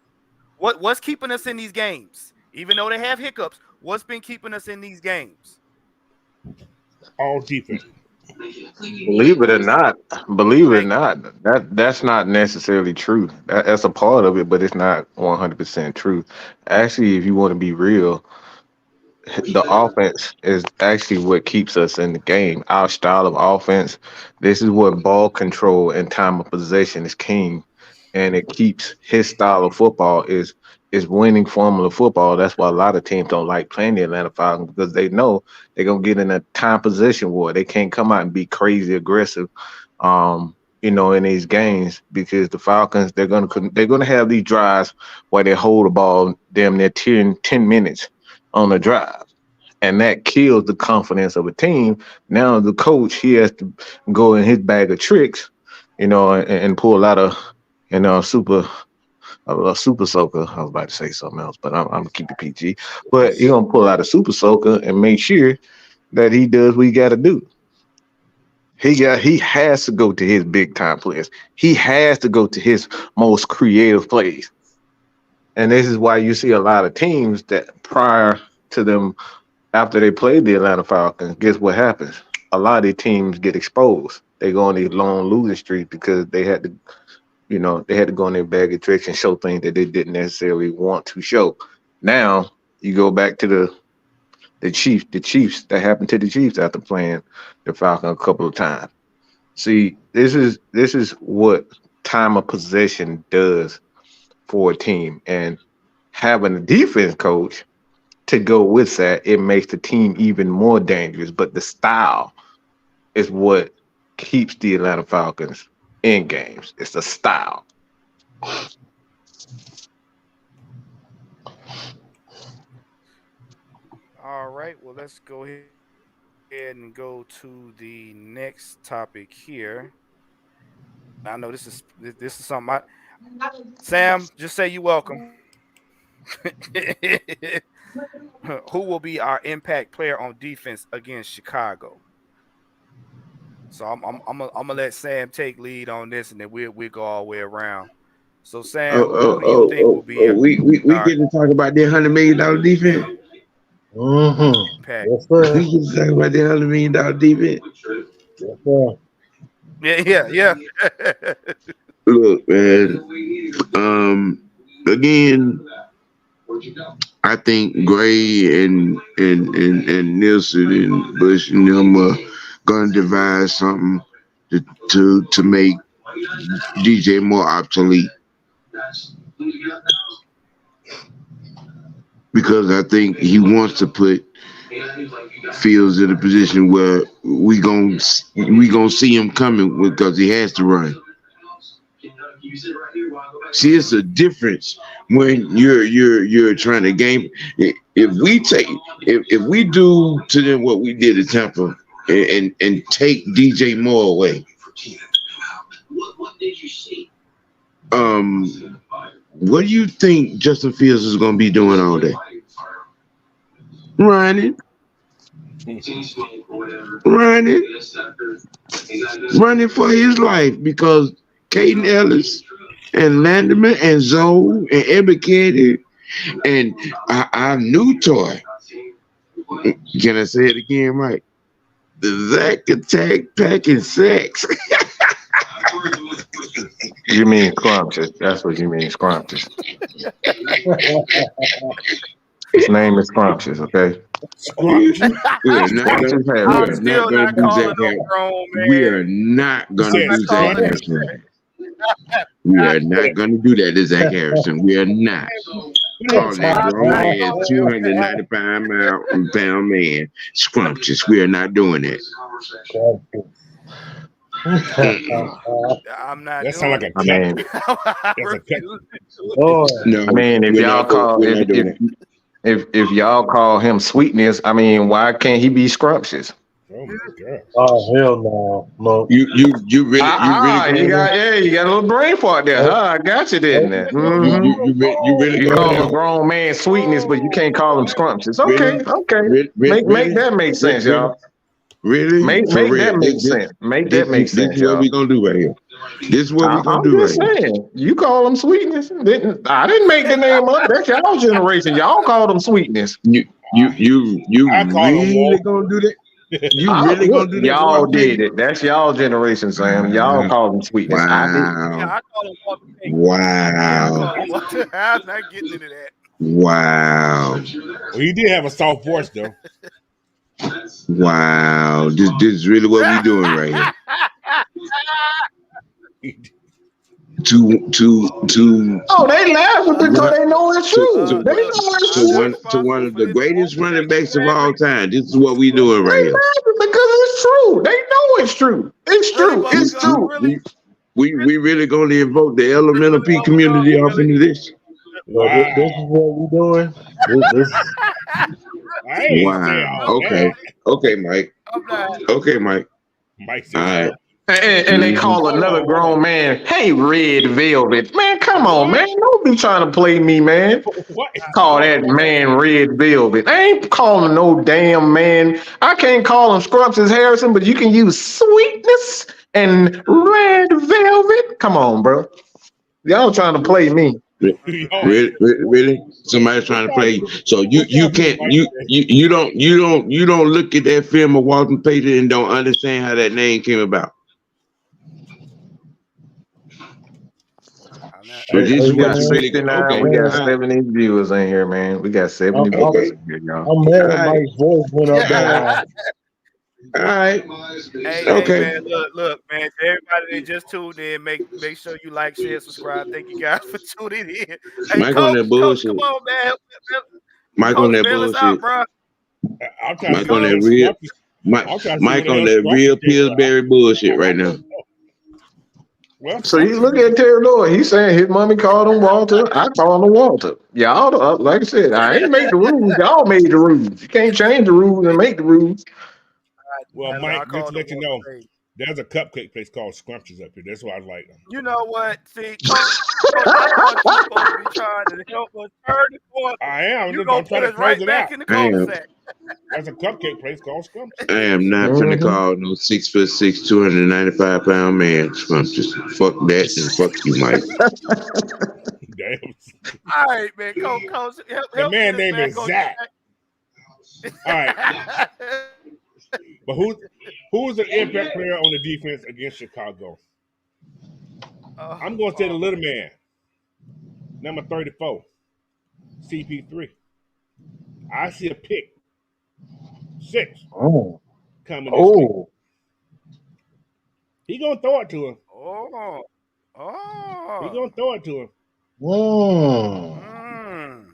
What's keeping us in these games? Even though they have hiccups, what's been keeping us in these games? All defense. Believe it or not, believe it or Thank you. not, that's not necessarily true. That's a part of it, but it's not 100% true. Actually, if you want to be real, the offense is actually what keeps us in the game. Our style of offense, this is what ball control and time of possession is king, and it keeps his style of football is winning formula football. That's why a lot of teams don't like playing the Atlanta Falcons because they know they're gonna get in a time possession war. They can't come out and be crazy aggressive. in these games because the Falcons they're gonna have these drives where they hold the ball damn near 10 minutes on a drive. And that kills the confidence of a team. Now the coach he has to go in his bag of tricks, and pull out a super soaker. I was about to say something else, but I'm gonna keep it PG. But he's gonna pull out a super soaker and make sure that he does what he got to do. He has to go to his big time players. He has to go to his most creative plays. And this is why you see a lot of teams that prior to them after they played the Atlanta Falcons, guess what happens? A lot of these teams get exposed. They go on these long losing streaks because they had to go in their bag of tricks and show things that they didn't necessarily want to show. Now you go back to the Chiefs that happened to the Chiefs after playing the Falcon a couple of times. See, this is what time of possession does for a team, and having a defense coach to go with that, it makes the team even more dangerous. But the style is what keeps the Atlanta Falcons in games. It's the style. All right, well, let's go ahead and go to the next topic here. I know this is something Sam, just say you welcome. Who will be our impact player on defense against Chicago? So I'm gonna let Sam take lead on this, and then we'll go all the way around. So Sam, who do you think will be We our get to talk about that $100 million defense. impact? Yes, sir. We get to talk about that $100 million defense. Yes, sir. Yeah. Look, man. Again, I think Gray and Nielsen and Bush and them are gonna devise something to make DJ more obsolete. Because I think he wants to put Fields in a position where we gonna see him coming because he has to run. See, it's a difference when you're trying to game. If we do to them what we did at Tampa and take DJ Moore away, what do you think Justin Fields is going to be doing all day? Running for his life because Caden Ellis and Landerman and Zoe and Ebikedi and our new toy. Can I say it again, Mike? The Zach attack packing sex. You mean scrumptious? That's what you mean, scrumptious. His name is scrumptious, okay? Scrumptious? We're not Scrumptious gonna, I'm Harris. we're not still gonna not do calling Zach no Harrison. grown We man. are not You gonna said do Zach scrumptious? Harrison. We are not gonna do that to Zach Harrison. We are not calling that grown I'm ass calling 295-pound man scrumptious. We are not doing that. I'm not That sounds doing like a it. I cat. mean, I That's a cat. refuse to do it. Lord. No, I mean, if we're y'all not. call We're not doing it. if y'all call him sweetness, I mean, why can't he be scrumptious? Oh my god. Oh, hell no. No. You really You going there? got a little brain fart there, huh? I got you, didn't it? You really You going call there? a grown man sweetness, but you can't call him scrumptious. Really? Okay. Make Really? that make sense, y'all. Really? Make For real? that make sense. Make that make This sense, is what y'all. we gonna do right here. This is what we gonna I'm do right just here. saying. You call him sweetness. I didn't make the name up. That's y'all generation. Y'all called him sweetness. You I call him really Walt. gonna do that? You really gonna do that? Y'all Walter did Payton? it. That's y'all generation, Sam. Y'all called him sweetness. I did. Yeah, Wow! I call him Walter Payton. Yeah, I Wow! call him Walter. I'm not getting into that. Wow! Well, he did have a soft voice though. Wow! This is really what we doing right here. To Oh, they laughing because one they know it's true. to They know Look, it's I'm true. not one responsible of for the this greatest Walter running Payton backs of all tragedy. time. This is what we doing right They here. laughing because it's true. They know it's true. It's Really, true. Bubba It's Gump? true. Really? we really gonna invoke the elemental P No, community we off really. into this? So this Wow. is what we're doing. This I ain't say Wow. all Okay. that. Okay, Mike. I'm not. Okay, Mike. Mike All said right. so. And they Mhm. call another grown man, hey, Red Velvet. Man, come on, What? man. Don't be trying to play me, man. What is Call going that on? man Red Velvet. I ain't calling no damn man. I can't call him Scrumptious Harrison, but you can use sweetness and red velvet. Come on, bro. Y'all trying to play me. Yo, Really, really? Somebody's what trying to y'all play. do? So What you y'all do, can't Mike? you don't look at that film of Walter Payton and don't understand how that name came about. I'm not. But Hey, this We is hey what got you man, really got. 69, Okay. we got man, All right. 70 viewers in here, man. We got 70 I'm viewers Okay. in here, y'all. I'm All mad right. Mike's voice went up that high. All right. Hey, Okay. man, look, man. To everybody that just tuned in, make sure you like, share, subscribe. Thank you guys for tuning in. Hey, Mike on that coach, come bullshit. on, man. Mike on Coach, that bail us out, bullshit. bro. I'm trying to Mike see on what that the Coach. real scrumpy. Mike I'm trying to see what Mike the on hell that scrumpy real came out. Pillsbury bullshit right now. Well, So you scrumpy. look at Terry Lloyd. He's saying his mommy called him Walter. I call him Walter. Y'all, like I said, I ain't make the rules. Y'all made the rules. You can't change the rules and make the rules. Well, I Mike, just to called him let you Walter know, Payton. there's a cupcake place called Scrumptious up here. That's why I like them. You know what? See, coach, I thought you supposed to be trying to help us turn the corner. I am. You I'm gonna trying put to us close right it back out. in the I am cul-de-sac. There's a cupcake place called Scrumptious. I am not finna Mhm. call no 6'6", 295 pound man scrumptious. Fuck that and fuck you, Mike. Damn. All right, man. Coach, The help man get us name back is on Zach. All right. track. But who's the impact player on the defense against Chicago? I'm going to say the Oh little man. man, number 34, CP3. I see a pick, 6, Oh, coming this week. oh, He going to throw it to him. Oh. He Oh. going to throw it to him. mm. Mm.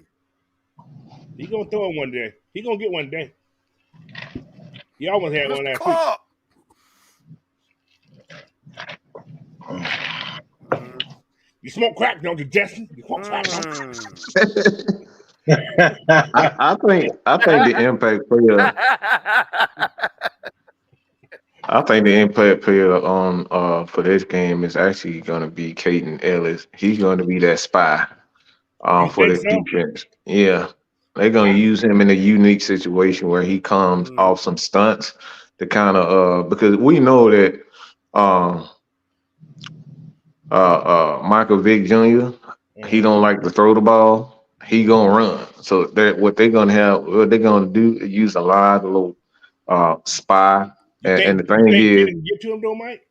He going to throw it one day. He going to get one day. He almost had one Mr. last week. Clark. Mm. You smoke crack, don't you, Justin? You smoke crack, don't you? Mm. I think the impact player. I think the impact player on for this game is actually going to be Caden Ellis. He's going to be that spy You for think the so? defense. Yeah, they're going I, to use him in a unique situation where he comes Mm. off some stunts to kind of because we know that um Michael Vick Jr. He uh-huh. don't like to throw the ball. He gonna run. So that what they're gonna do is use a lot of little spy. And the You thing think is, Penn get to him though, Mike?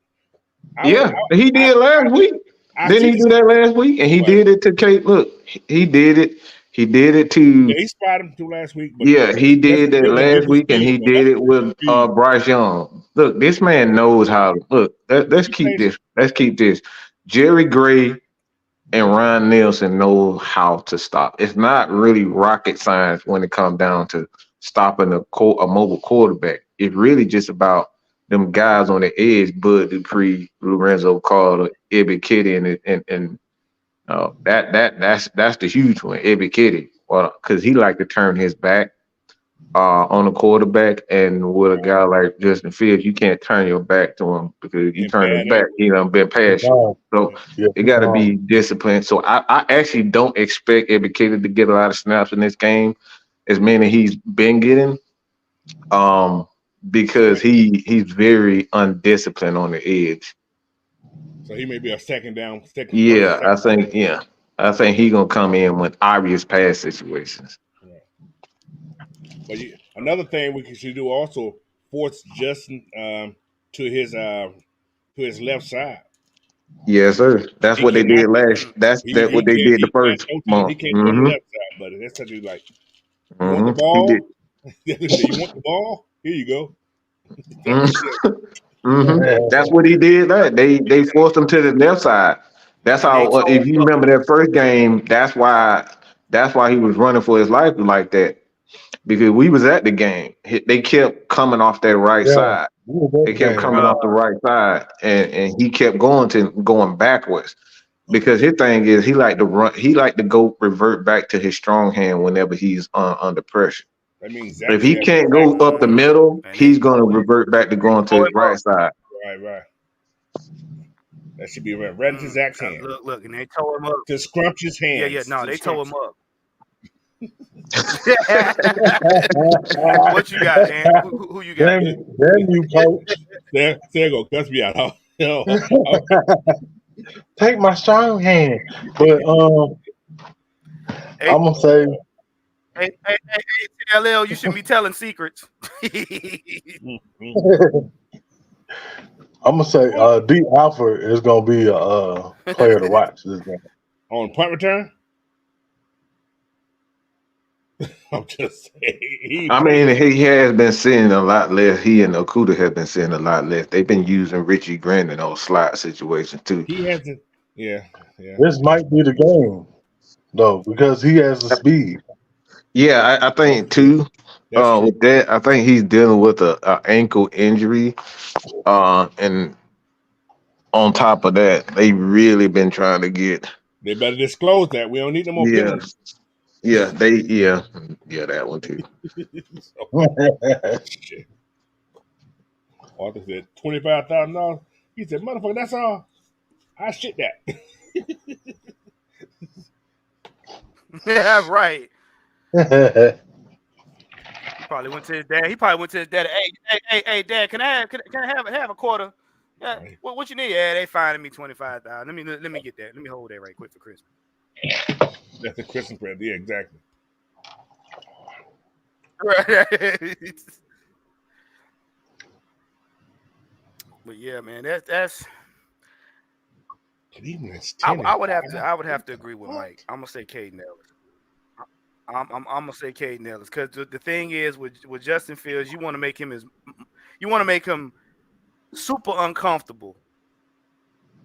I would. yeah, he I did last week. I Didn't see he the do that last week? And he what did it to Kate. Look, he did it. He did it yeah, to he spotted him through last week, but yeah, he that's did that still a last different week, and speed he though. That's did a it different with speed. Bryce Young. Look, this man knows how. Look, let's He keep plays. this. Let's keep this. Jerry Gray and Ryan Nielsen know how to stop. It's not really rocket science when it comes down to stopping a mobile quarterback. It's really just about them guys on the edge, Bud Dupree, Lorenzo Carter, Ibby Kitty, and that's the huge one, Ibby Kitty. Well, because he like to turn his back on the quarterback, and with a guy like Justin Fields, you can't turn your back to him because if you And turn his bad back, he angle. done been he past you. gone. So Yeah, it he got to gone. be disciplined. So I actually don't expect every kid to get a lot of snaps in this game, as many he's been getting, um, So because he's very undisciplined on the edge. so he may be a second down, first or Yeah, second down. I think he gonna come in with obvious pass situations. Yeah. But another thing we should do also force Justin to his left side. Yes, sir. That's He what they cannot. did last. Mm. That's that what they did the He can't first go to month. the left side, buddy. That's such a like. You want the He did. ball? You want the ball? Here you go. hmm Yeah. That's what he did. That they forced him to the left side. That's And they how. If told you up. remember that first game, that's why he was running for his life like that. because we was at the game. They kept coming off that right Yeah, side. we was They at the kept game. coming off the right side, and he kept going backwards because his thing is he like to run. He like to go revert back to his strong hand whenever he's under pressure. That means Zach If should he have his can't back. go up the middle, And he's gonna revert back to they going to tore his him right up. side. Right. That should be right into Zach's hand. Look, and they tore him up. To scrumptious Yeah, hands. no, To they tore scrumptious. him up. What you got, Dan? Who you got? Damn you, coach. There go. Cuss me out. Take my strong hand. But Hey, I'm gonna say TLL, you shouldn't be telling secrets. I'm gonna say D Alford is gonna be a player to watch this game. On punt return? I'm just saying. I mean, he has been seeing a lot less. He and Okuda have been seeing a lot less. They've been using Richie Grant in those slot situations too. He hasn't. Yeah. This might be the game though because he has the speed. Yeah, I think too. That's true. With that, I think he's dealing with a ankle injury. And on top of that, they really been trying to get. They better disclose that. We don't need no more Yeah, penalties. yeah, that one too. Shit. Arthur said $25,000. He said, "Motherfucker, that's all. I shit that." Yeah, right. Probably went to his dad. He probably went to his dad. Hey, Dad, can I have a quarter? Yeah. Right. What you need? Yeah, they finding me 25,000. Let me get that. Let me hold that right quick for Christmas. That's a Christmas present. Yeah, exactly. Right. But yeah, man, that's. Cleveland's I 10. I would have to agree with Mike. I'm gonna say Caden Ellis. I'm gonna say Caden Ellis because the thing is with Justin Fields, you want to make him super uncomfortable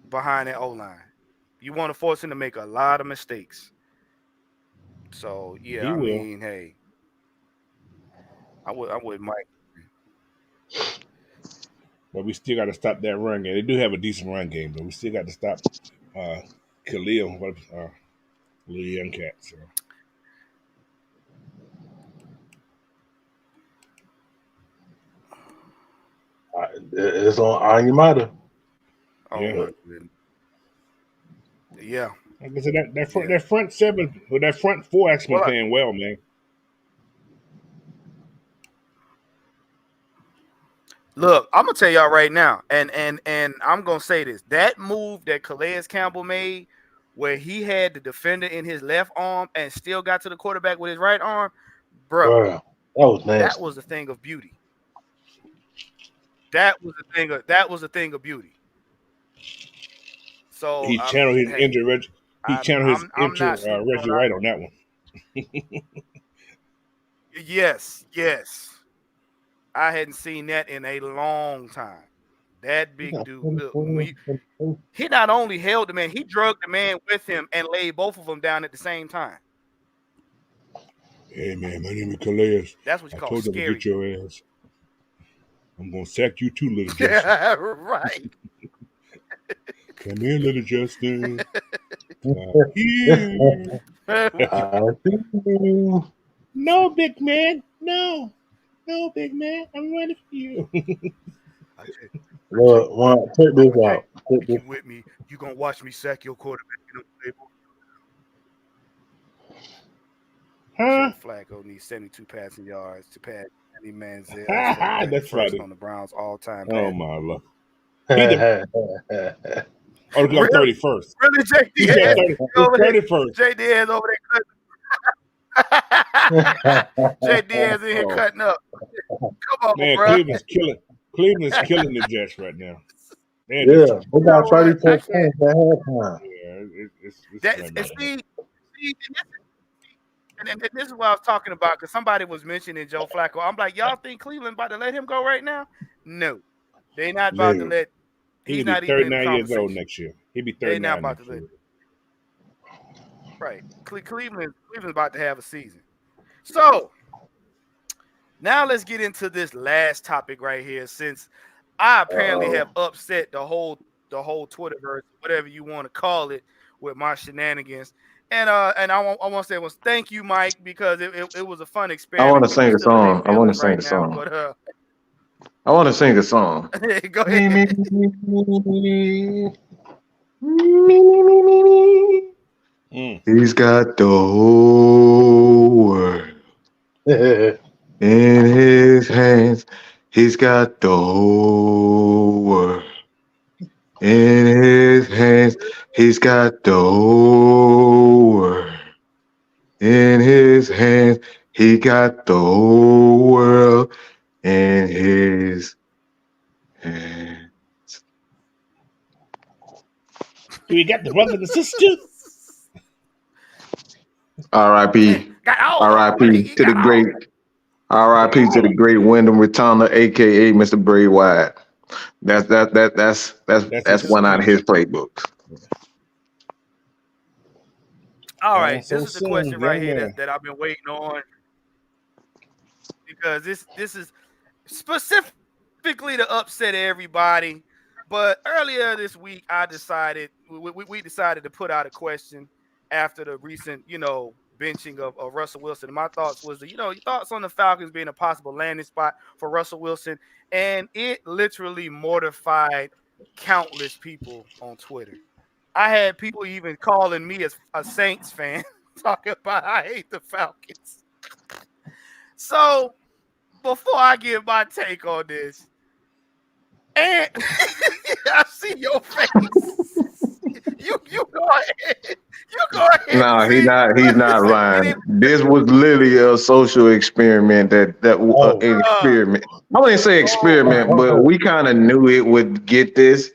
behind that O line. You want to force him to make a lot of mistakes. So yeah, He I will. mean, hey, I would Mike. But we still got to stop that run game. They do have a decent run game, but we still got to stop Khalil, little young cat. So. It's on Ayamada. Oh Yeah. my goodness. Yeah. Like I said, that front seven or that front four actually been playing well, man. Look, I'm gonna tell y'all right now, and I'm gonna say this: that move that Calais Campbell made, where he had the defender in his left arm and still got to the quarterback with his right arm, bro, Bruh, that was nasty. that was a thing of beauty. That was a thing of beauty. So He channeled his injured Reggie. He channeled his I'm not injured Reggie White on that one. Yes. I hadn't seen that in a long time. That big dude, look, he not only held the man, he drugged the man with him and laid both of them down at the same time. Hey man, my name is Calais. That's what you call told them scary. to get your ass. I'm gonna sack you too, little Justin. Right. Come here, little Justin. No, big man. No, big man. I'm running for you. Well, check this out. If you with me, you gonna watch me sack your quarterback. Huh? Joe Flacco needs 72 passing yards to pass any man's That's first funny. on the Browns all-time. Oh my lord. Oh, he got 31st. Really, JD? He's 31st. JD is over there cutting. JD is in here cutting up. Come on, man, bro. Cleveland's killing the Jets right now. Yeah, they got 34 points at halftime. Yeah, and this is what I was talking about because somebody was mentioning Joe Flacco. I'm like, y'all think Cleveland about to let him go right now? No, they're not about to let. He's He's not not even in the 39 years old conversation. next year. He'll be 39 They're not about next to let. year. Right, Cleveland's about to have a season. So Now let's get into this last topic right here, since I apparently have upset the whole Twitterverse, whatever you want to call it, with my shenanigans. And I want to say was thank you, Mike, because it was a fun I want experiment. to But we sing a still in their song. I want to feelings sing right a now. song. But I want to sing a song. go Me, ahead. me, me, me, me, me, me, me, me. Mm. He's got the whole world in his hands. He's got the whole world in his hands. He's got the whole world in his hands. He got the whole world in his hands. Do we got the brother and the sister? R.I.P. Got all of it. R.I.P. He to the got all. great R.I.P. to the great Wyndham Returner, aka Mr. Bray Wyatt. That's That's his one out of son. his playbooks. All Gone right, so this is the soon, question right young here man. that I've been waiting on, because this is specifically to upset everybody. But earlier this week, we decided to put out a question after the recent, benching of Russell Wilson. And my thoughts was, your thoughts on the Falcons being a possible landing spot for Russell Wilson, and it literally mortified countless people on Twitter. I had people even calling me as a Saints fan, talking about I hate the Falcons. So before I give my take on this, and I see your face. You go ahead. You go ahead and No, see. he's not Listen, lying. This was literally a social experiment Oh, bruh. experiment. I wouldn't say Oh my. experiment, but we kind of knew it would get this,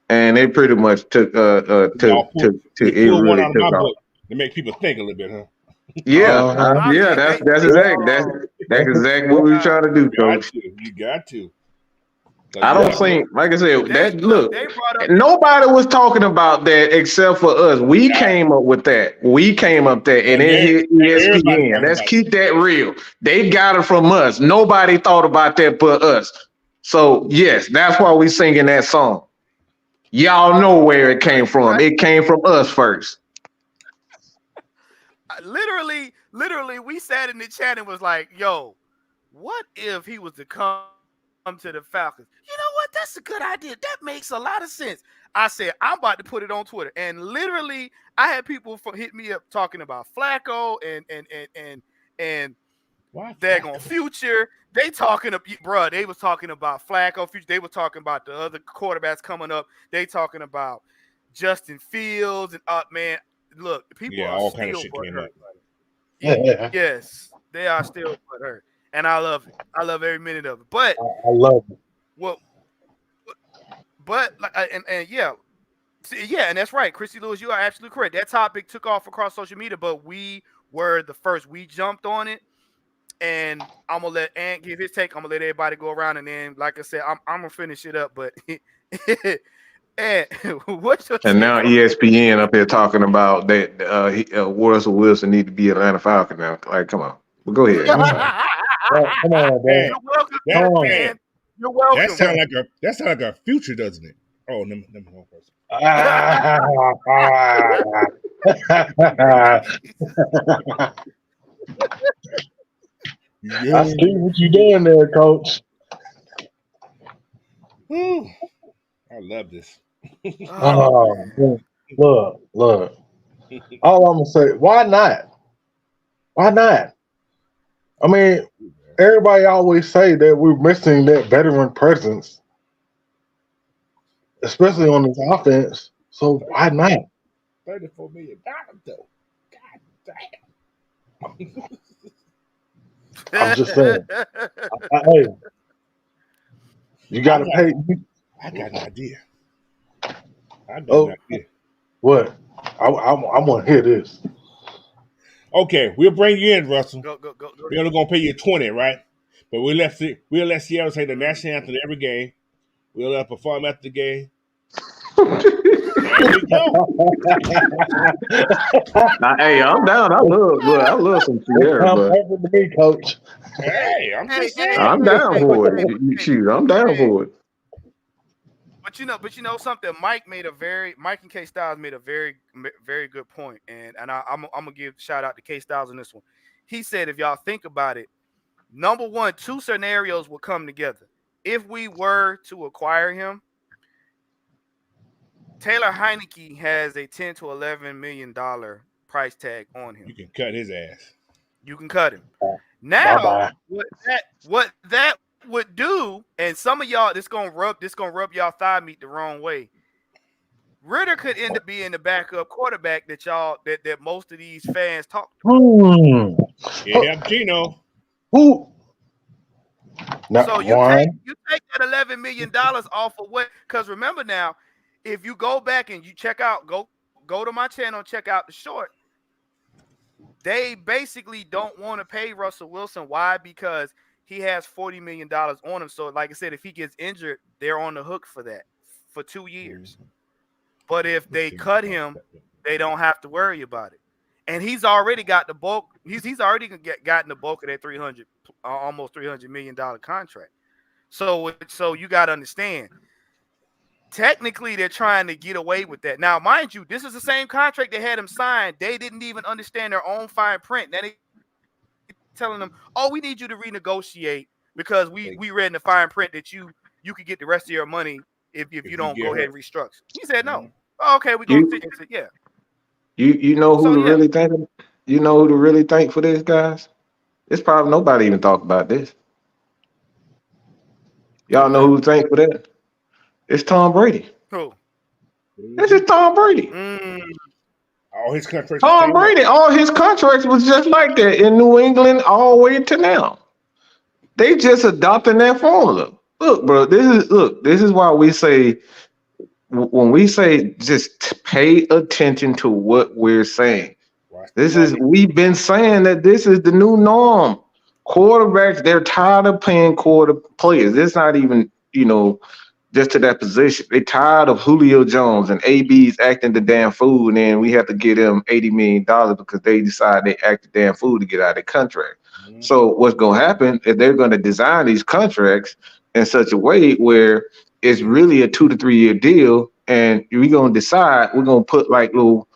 and it pretty much Y'all pull took you it pull one really out of my took off. book to make people think a little bit, huh? Yeah, uh-huh. I yeah, mean, that's they exactly that's exactly what we were uh, trying to do, You got Coach. to. You got to. Cause I you don't never know. think, like I said, they that look. look, They brought up. nobody was talking about that except for us. We Yeah. came up with that. We came up there, and And it then hit everybody ESPN. talking Let's about it. keep that real. They got it from us. Nobody thought about that but us. So yes, that's why we singing that song. Y'all know where it No, came you from. right. It came from us first. Literally, we sat in the chat and was like, "Yo, what if he was to come to the Falcons? You know what? That's a good idea. That makes a lot of sense." I said, "I'm about to put it on Twitter," and literally, I had people hit me up talking about Flacco and Why daggone Flacco? future. They talking about, bruh. They was talking about Flacco future. They were talking about the other quarterbacks coming up. They talking about Justin Fields and man. Look, people Yeah, are all kind of still shit came butthurt. up. Yeah, Yes, they are still butthurt, and I love it. I love every minute of it. But I love it. what? But like, and yeah, yeah, and that's right, Christy Lewis. You are absolutely correct. That topic took off across social media, but we were the first. We jumped on it, and I'm gonna let Ant give his take. I'm gonna let everybody go around, and then, like I said, I'm gonna finish it up. But Ant, what's your And take now on that? ESPN up here talking about that Russell Wilson need to be Atlanta Falcon now. Like, come on. But go ahead. Well, come on, Hey, bro. You're welcome, Come that on. hey, ESPN. You're welcome. that sound like our future, doesn't it? Oh, number one person. Ah, I Yeah. see what you doing there, Coach. Whew. I love this. Oh Oh, man. man. Look. All I'm gonna say, why not? Why not? I mean, everybody always say that we're missing that veteran presence, especially on this offense. So why not? $34 million though. God damn. I'm just saying. Hey, you I gotta got pay. I got an idea. I got an Oh, idea. what? I want to hear this. Okay, we'll bring you in, Russell. Go We're ahead. only gonna pay you 20, right? But we'll let Seattle say the national anthem every game. We'll perform after the game. There we go. Hey, I'm down. I love some It Sierra, come but perfect to me, coach. Hey, I'm Hey, just hey, I'm saying. hey, down hey, for it. hey, hey, Shoot, I'm down hey. for it. But you know something. Mike and K Styles made a very good point, and I'm gonna give shout out to K Styles on this one. He said, if y'all think about it, number one, two scenarios will come together. If we were to acquire him, Taylor Heineke has a 10 to 11 million dollar price tag on him. You can cut his ass. You can cut him. Bye Now, bye. what that would do, and some of y'all, this gonna rub y'all thigh meat the wrong way. Ritter could end up being the backup quarterback that most of these fans talked about. Hmm. It helped Gino. Who? Not So you take one. you take that $11 million off of what? Because remember now, if you go back and you go to my channel, check out the short. They basically don't want to pay Russell Wilson. Why? Because he has $40 million on him. So, like I said, if he gets injured, they're on the hook for that for 2 years. But if they cut him, they don't have to worry about it. And he's already got the bulk. He's already gotten the bulk of that almost $300 million contract. So you got to understand. Technically, they're trying to get away with that. Now, mind you, this is the same contract they had him sign. They didn't even understand their own fine print. Now they telling them, "Oh, we need you to renegotiate because we read in the fine print that you could get the rest of your money if you If you don't get go ahead hurt. and restructure." He said, "No." Mhm. Oh, okay, we're gonna You sit. He said, "Yeah." you know who So to yeah, really thank? You know who to really thank for this, guys? It's probably nobody even talk about this. Y'all who's know that? who to thank for that? It's Tom Brady. Who? This Mhm. is Tom Brady. Mm, All his contracts are Tom staying up. Brady, all his contracts was just like that in New England all the way to now. They just adopting that formula. Look, bro, this is why we say when we say just pay attention to what we're saying. Watch the This is money. we've been saying that this is the new norm. Quarterbacks, they're tired of paying quarter players. It's not even, just to that position. They tired of Julio Jones and AB's acting the damn fool, and then we have to give them $80 million because they decide they act the damn fool to get out of the contract. Hmm. So what's gonna happen is they're gonna design these contracts in such a way where it's really a 2 to 3 year deal, and we're gonna decide we're gonna put like little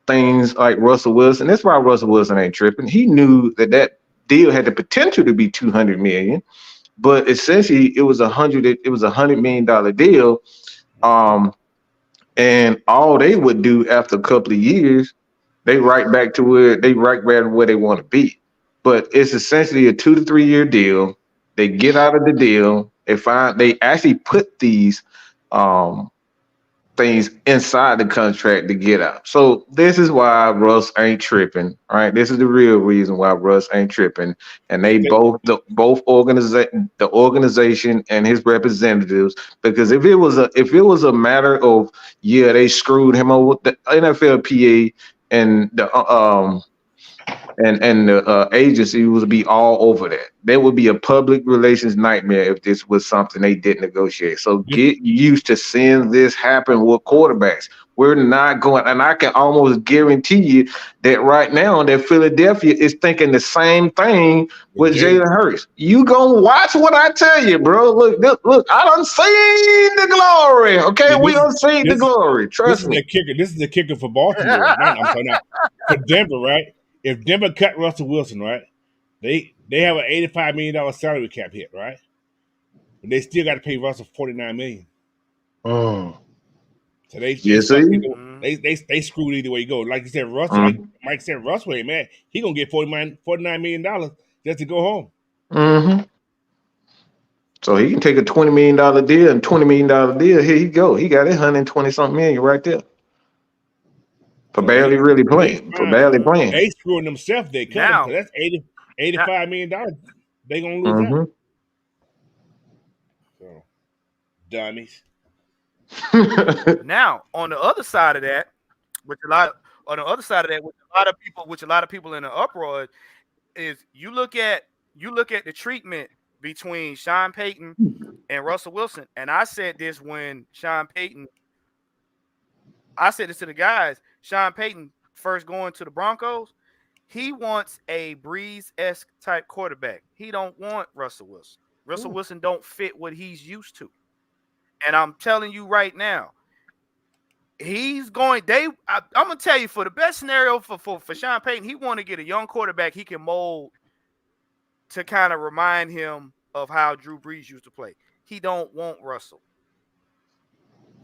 things like Russell Wilson. That's why Russell Wilson ain't tripping. He knew that deal had the potential to be 200 million, but essentially it was $100 million deal. Um, and all they would do after a couple of years, they right back to where they want to be. But it's essentially a 2 to 3 year deal. They get out of the deal. They actually put these um things inside the contract to get out. So this is why Russ ain't tripping, right? This is the real reason why Russ ain't tripping. And If they they, the organization and his representatives, because if it was a matter of, yeah, they screwed him over, the NFLPA and the agency would be all over that. There would be a public relations nightmare if this was something they didn't negotiate. So this, get used to seeing this happen with quarterbacks. We're not going, and I can almost guarantee you that right now that Philadelphia is thinking the same thing with with Jalen, Jalen Hurts. You gonna watch what I tell you, bro. Look, I done seen the glory. Okay, see, we done seen the glory. this Trust is the me. kicker. This is the kicker for Baltimore. Not, I'm sorry, not for Denver, right? If Denver cut Russell Wilson, right, they have an $85 million salary cap hit, right? But they still got to pay Russell $49 million. Mm. So they You stuck see? either they screwed either way you go. Like you said, Russell, like Mm-hmm. Mike said, Russell, hey, man, he gonna get $49 million just to go home. Mm-hmm. So he can take a $20 million deal and $20 million deal. Here you go. He got it 120 something million right there for So he barely really so he's playing. For fine. barely playing. They screwing themselves. They cut him because now, that's 80 eighty now, five million dollars. They gonna lose out. Mm-hmm. So dummies. now on the other side of that, which a lot on the other side of that, which a lot of people in the uproar is you look at the treatment between Sean Payton and Russell Wilson. And I said this when Sean Payton, I said this to the guys. Sean Payton first going to the Broncos. He wants a Breeze-esque type quarterback. He don't want Russell Wilson. Russell Ooh. Wilson don't fit what he's used to. And I'm telling you right now, he's going. I'm gonna tell you for the best scenario for Sean Payton, he want to get a young quarterback he can mold to kind of remind him of how Drew Brees used to play. He don't want Russell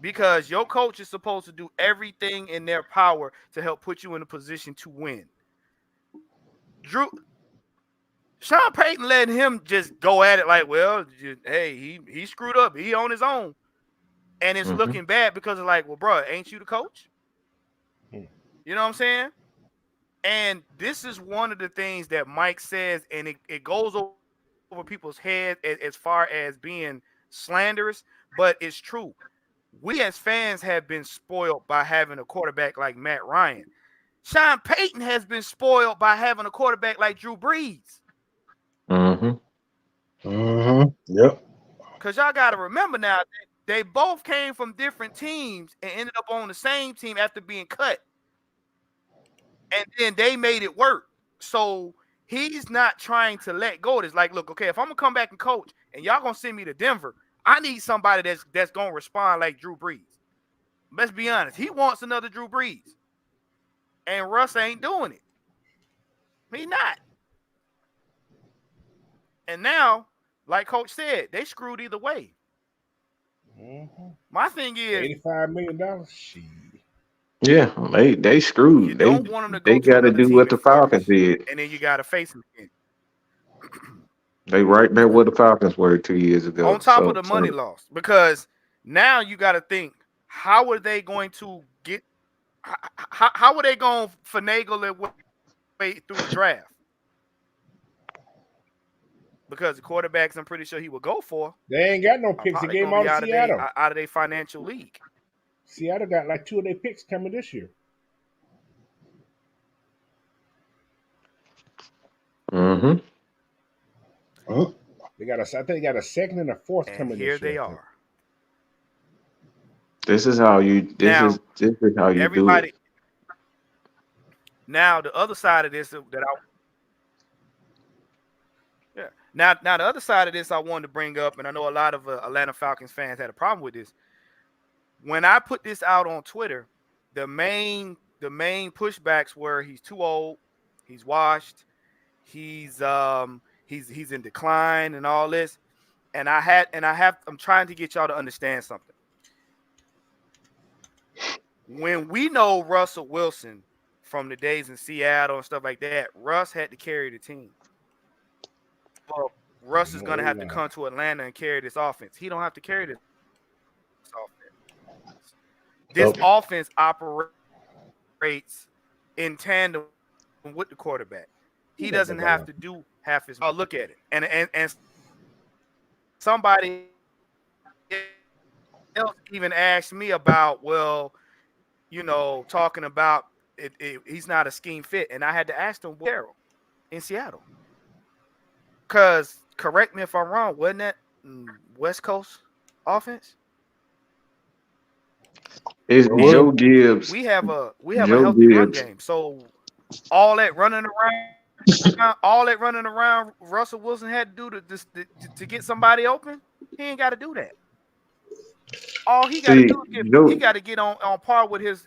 because your coach is supposed to do everything in their power to help put you in a position to win. Drew Sean Payton letting him just go at it like, well, hey, he screwed up. He on his own. And it's Mm-hmm. looking bad because it's like, well, bro, ain't you the coach? Hmm. You know what I'm saying? And this is one of the things that Mike says, and it goes over people's heads as far as being slanderous, but it's true. We as fans have been spoiled by having a quarterback like Matt Ryan. Sean Payton has been spoiled by having a quarterback like Drew Brees. Mm-hmm. Yep. Because y'all got to remember now, they both came from different teams and ended up on the same team after being cut. And then they made it work. So he's not trying to let go of this. Like, look, okay, if I'm gonna come back and coach and y'all gonna send me to Denver, I need somebody that's gonna respond like Drew Brees. Let's be honest. He wants another Drew Brees. And Russ ain't doing it. He not. And now, like Coach said, they screwed either way. Mm-hmm. My thing is, $85 million. Shit. Yeah, they you screwed. don't want them to They go to got to another do team what and the Falcons flourish, did. and then you got to face them again. They right there where the Falcons were 2 years On ago. top of So the money lost, because now you got to think, how are they going to get? How are they going to finagle their way through the draft? Because the quarterbacks, I'm pretty sure he would go for, They ain't got no are picks. They probably gave them going to all be to Seattle. out of their financial league. Seattle got like 2 of their picks coming this year. mm-hmm. Huh? I think they got a second and a fourth And coming here this year, they I think. are. This is how you. Now, This is how you do it. everybody. Now the other side of this that I yeah. Now the other side of this I wanted to bring up, and I know a lot of Atlanta Falcons fans had a problem with this. When I put this out on Twitter, the main pushbacks were he's too old, he's washed, he's in decline and all this. I'm trying to get y'all to understand something. When we know Russell Wilson from the days in Seattle and stuff like that, Russ had to carry the team. Well, Russ is No gonna have to lie. come to Atlanta and carry this offense. He don't have to carry this offense. This Yep. offense operates in tandem with the quarterback. He doesn't Who have that to blah, blah, do blah? half his. Look at it, and somebody else even asked me about, well, talking about he's not a scheme fit, and I had to ask him, Carroll in Seattle, because correct me if I'm wrong, wasn't that West Coast offense? It's Well, And Joe Gibbs. we have a Joe healthy run Gibbs. game. So all that running around Russell Wilson had to do to get somebody open, he ain't got to do that. All he got to See, do is he Joe got to get on par with his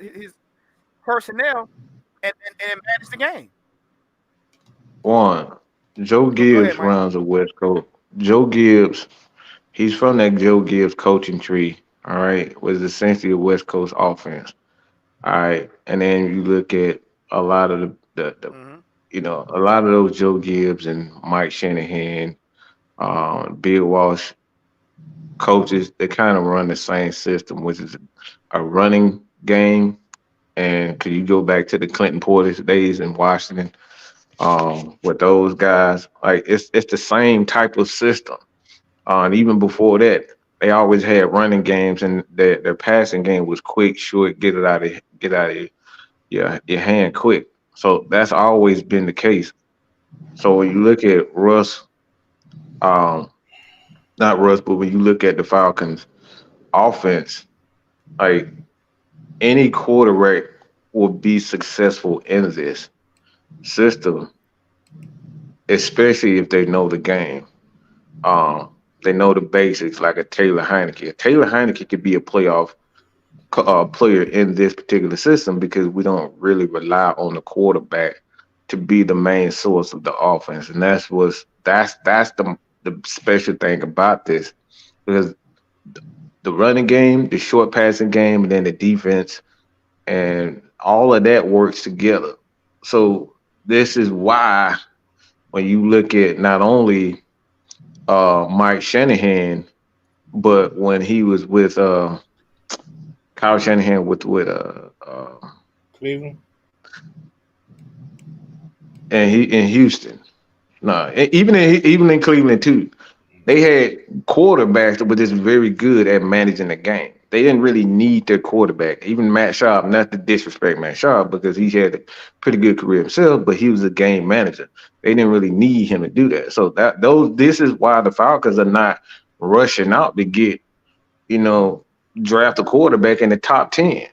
personnel and manage the game. one. Joe Go ahead, Gibbs Mike. runs a West Coast. Joe Gibbs. He's from that Joe Gibbs coaching tree. All right, was essentially a West Coast offense. All right, and then you look at a lot of the Hmm. a lot of those Joe Gibbs and Mike Shanahan, Bill Walsh coaches. They kind of run the same system, which is a running game. And could you go back to the Clinton Portis days in Washington? With those guys, like it's the same type of system. And even before that, they always had running games, and their passing game was quick, short, get out of your hand quick. So that's always been the case. So when you look at Russ, um, not Russ, but when you look at the Falcons offense, like any quarterback will be successful in this system, especially if they know the game. Um, they know the basics, like a Taylor Heineke. Taylor Heineke could be a player in this particular system because we don't really rely on the quarterback to be the main source of the offense, and that's the special thing about this because the running game, the short passing game, and then the defense, and all of that works together. So this is why when you look at not only Mike Shanahan, but when he was with Kyle Shanahan Cleveland. and he in Houston. No, even in Cleveland too. They had quarterbacks that were just very good at managing the game. They didn't really need their quarterback. Even Matt Schaub, not to disrespect Matt Schaub, because he had a pretty good career himself, but he was a game manager. They didn't really need him to do that. So this is why the Falcons are not rushing out to get, you know, draft a quarterback in the top 10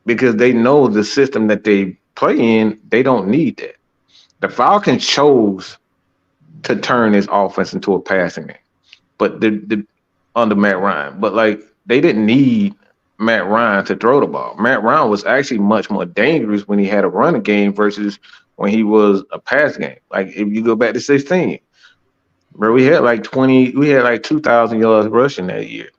because they know the system that they play in, they don't need that. The Falcons chose to turn this offense into a passing game, but the under Matt Ryan. But like they didn't need Matt Ryan to throw the ball. Matt Ryan was actually much more dangerous when he had a running game versus when he was a pass game. Like if you go back to 16, bro, we had like 2,000 yards rushing that year.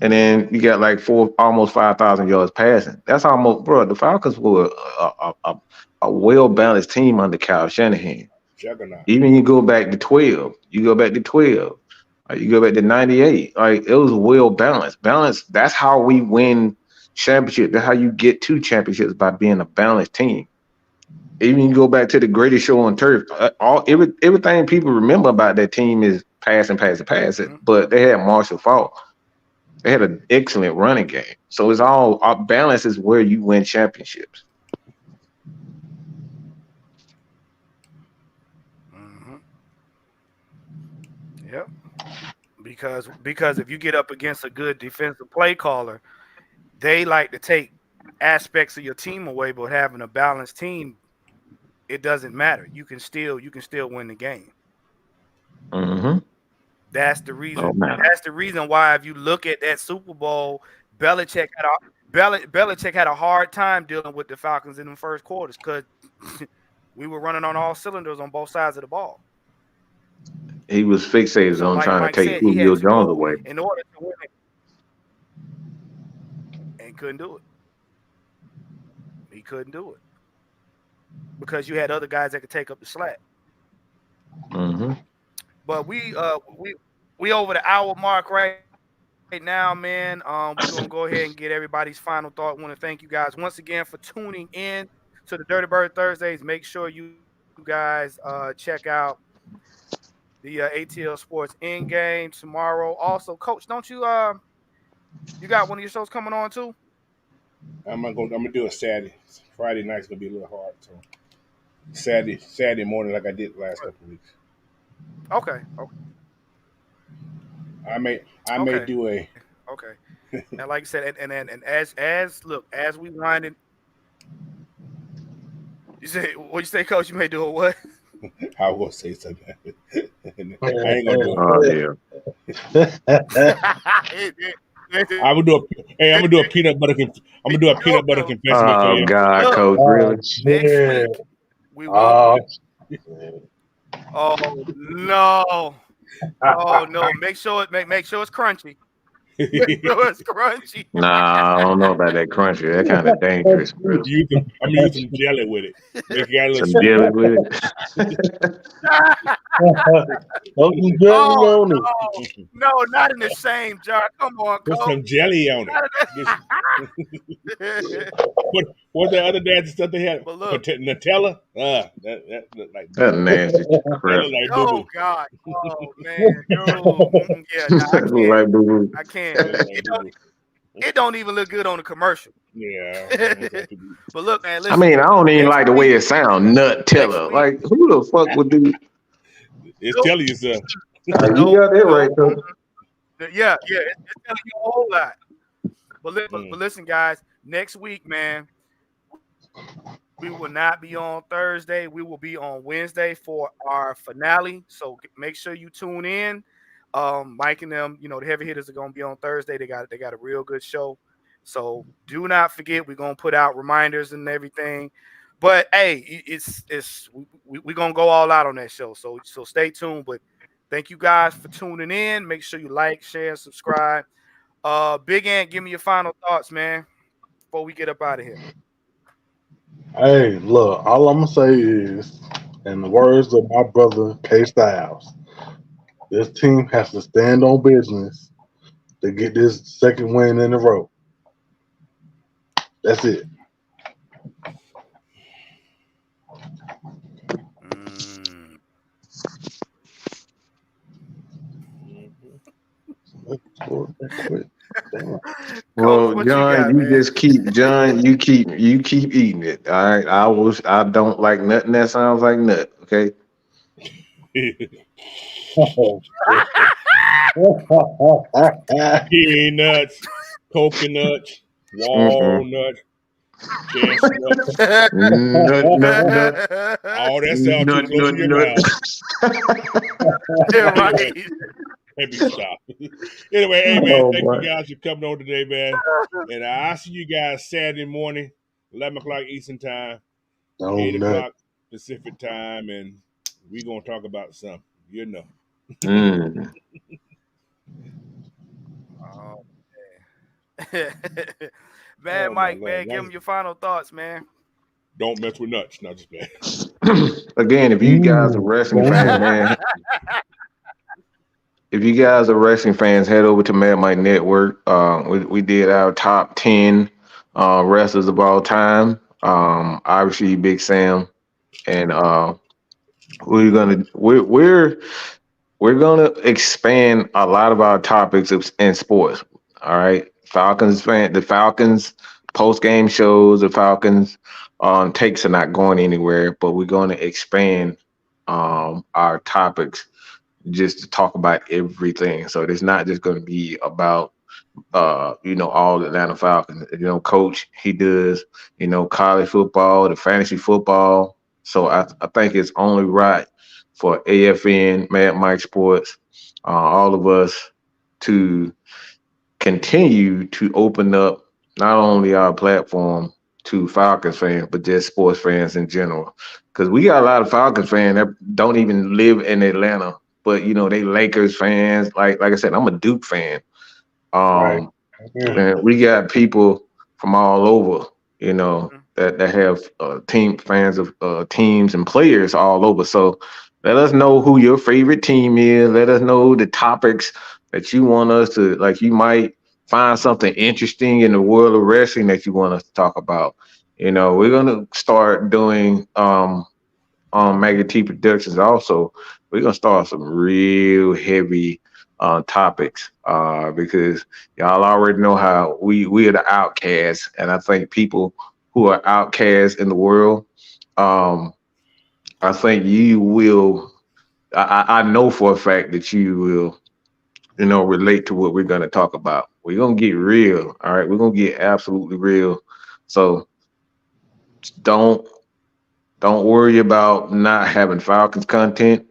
And then you got like almost 5,000 yards passing. That's almost, bro. The Falcons were a well balanced team under Kyle Shanahan. Juggernaut. Even you go back to 12, you go back to 12, you go back to 98. Like it was well balanced. Balance. That's how we win championships. That's how you get to championships by being a balanced team. Even you go back to the greatest show on turf. Everything people remember about that team is passing. But they had Marshall Faulk. They had an excellent running game. So it's all balance is where you win championships. Mm-hmm. Yep. Because if you get up against a good defensive play caller, they like to take aspects of your team away, but having a balanced team, it doesn't matter. You can still win the game. Mm-hmm. That's the reason. Oh, man. That's the reason why if you look at that Super Bowl, Belichick had a hard time dealing with the Falcons in the first quarters because we were running on all cylinders on both sides of the ball. He was fixated So on like trying Mike to take said, he Julio had to Jones go away. in order to win it, and couldn't do it. He couldn't do it because you had other guys that could take up the slack. Mm-hmm. But we over the hour mark right now, man. We're gonna go ahead and get everybody's final thought. Want to thank you guys once again for tuning in to the Dirty Bird Thursdays. Make sure you guys check out the ATL Sports in game tomorrow. Also, Coach, don't you you got one of your shows coming on too? I'm gonna do a Saturday. Friday night's gonna be a little hard, so Saturday morning like I did the last couple of weeks. Okay. I may do a Okay. And like I said, and as we wind it, you say what you say, Coach? You may do a what? I will say something. I ain't gonna do it. Oh yeah. I'm gonna do a peanut butter. I'm gonna do a peanut butter confession for Oh you. God, Coach, really? Next week we won't. Oh no! Oh no! Make sure it's crunchy. Make sure it's crunchy. Nah, I don't know about that crunchy. That kind of dangerous, bro. I'm gonna use some jelly with it. Make it got a little Some jelly with it. Oh no, not in the same jar. Come on, put Coach. some jelly on it. What's that other nasty stuff they had? But look, Nutella. That look like That nasty crap. look like oh boo-boo. God, oh man, no, yeah, nah, Like boo-boo. I can't. It don't even look good on the commercial. Yeah. But look, man, I listen. mean, I don't even like the way it sounds. Next Nutella. week. Like, who the fuck would do? It's telling you stuff. You got that right, though. Yeah, it's telling you a whole lot. But listen, guys. Next week, man, we will not be on Thursday. We will be on Wednesday for our finale. So make sure you tune in. Mike and them, the heavy hitters are gonna be on Thursday. They got a real good show. So do not forget, we're gonna put out reminders and everything. But hey, it's we gonna go all out on that show. So stay tuned. But thank you guys for tuning in. Make sure you like, share, and subscribe. Big Ant, give me your final thoughts, man, before we get up out of here. Hey, look, all I'm gonna say is, in the words of my brother K Styles, this team has to stand on business to get this second win in a row. That's it. Mm. Coach, Well, what you John, got, you man? just keep you keep eating it. All right. I don't like nothing that sounds like nut. Okay. Peanuts, coconuts, Mm-mm. walnuts, chestnuts, Nut, nut, nut, all that sound too nut, close nut, to your nut. mouth. Yeah, Anyway, right. maybe stop. Anyway, hey man, Oh thank you boy. guys for coming on today, man. And I'll see you guys Saturday morning, 11 o'clock Eastern time, No 8 nut. o'clock Pacific time, and we're going to talk about something. You know. Mm. Oh, man. Man, Oh my Mike, Lord. man, give him your final thoughts, man. Don't mess with nuts. Not just bad. Again, if you guys are wrestling fans, Damn. man, if you guys are wrestling fans, head over to Mad Mike Network. We did our top 10 wrestlers of all time. Obviously, Big Sam, and we're gonna expand a lot of our topics in sports. All right, the Falcons post game shows, the Falcons takes are not going anywhere, but we're going to expand our topics just to talk about everything. So it's not just going to be about all the Atlanta Falcons. Coach, he does, college football, the fantasy football. So I think it's only right for AFN, Mad Mike Sports, all of us to continue to open up not only our platform to Falcons fans, but just sports fans in general. Because we got a lot of Falcons fans that don't even live in Atlanta, but they Lakers fans. Like I said, I'm a Duke fan. Right. Um, Yeah. and we got people from all over, Mhm. that have team fans of teams and players all over. So let us know who your favorite team is. Let us know the topics that you want us to like. You might find something interesting in the world of wrestling that you want us to talk about. We're gonna start doing on Mega T Productions also, we're gonna start some real heavy topics because y'all already know how we are the outcasts, and I think people who are outcasts in the world, um, I think you will. I know for a fact that you will, relate to what we're gonna talk about. We're gonna get real, all right. We're gonna get absolutely real. So don't don't worry about not having Falcons content.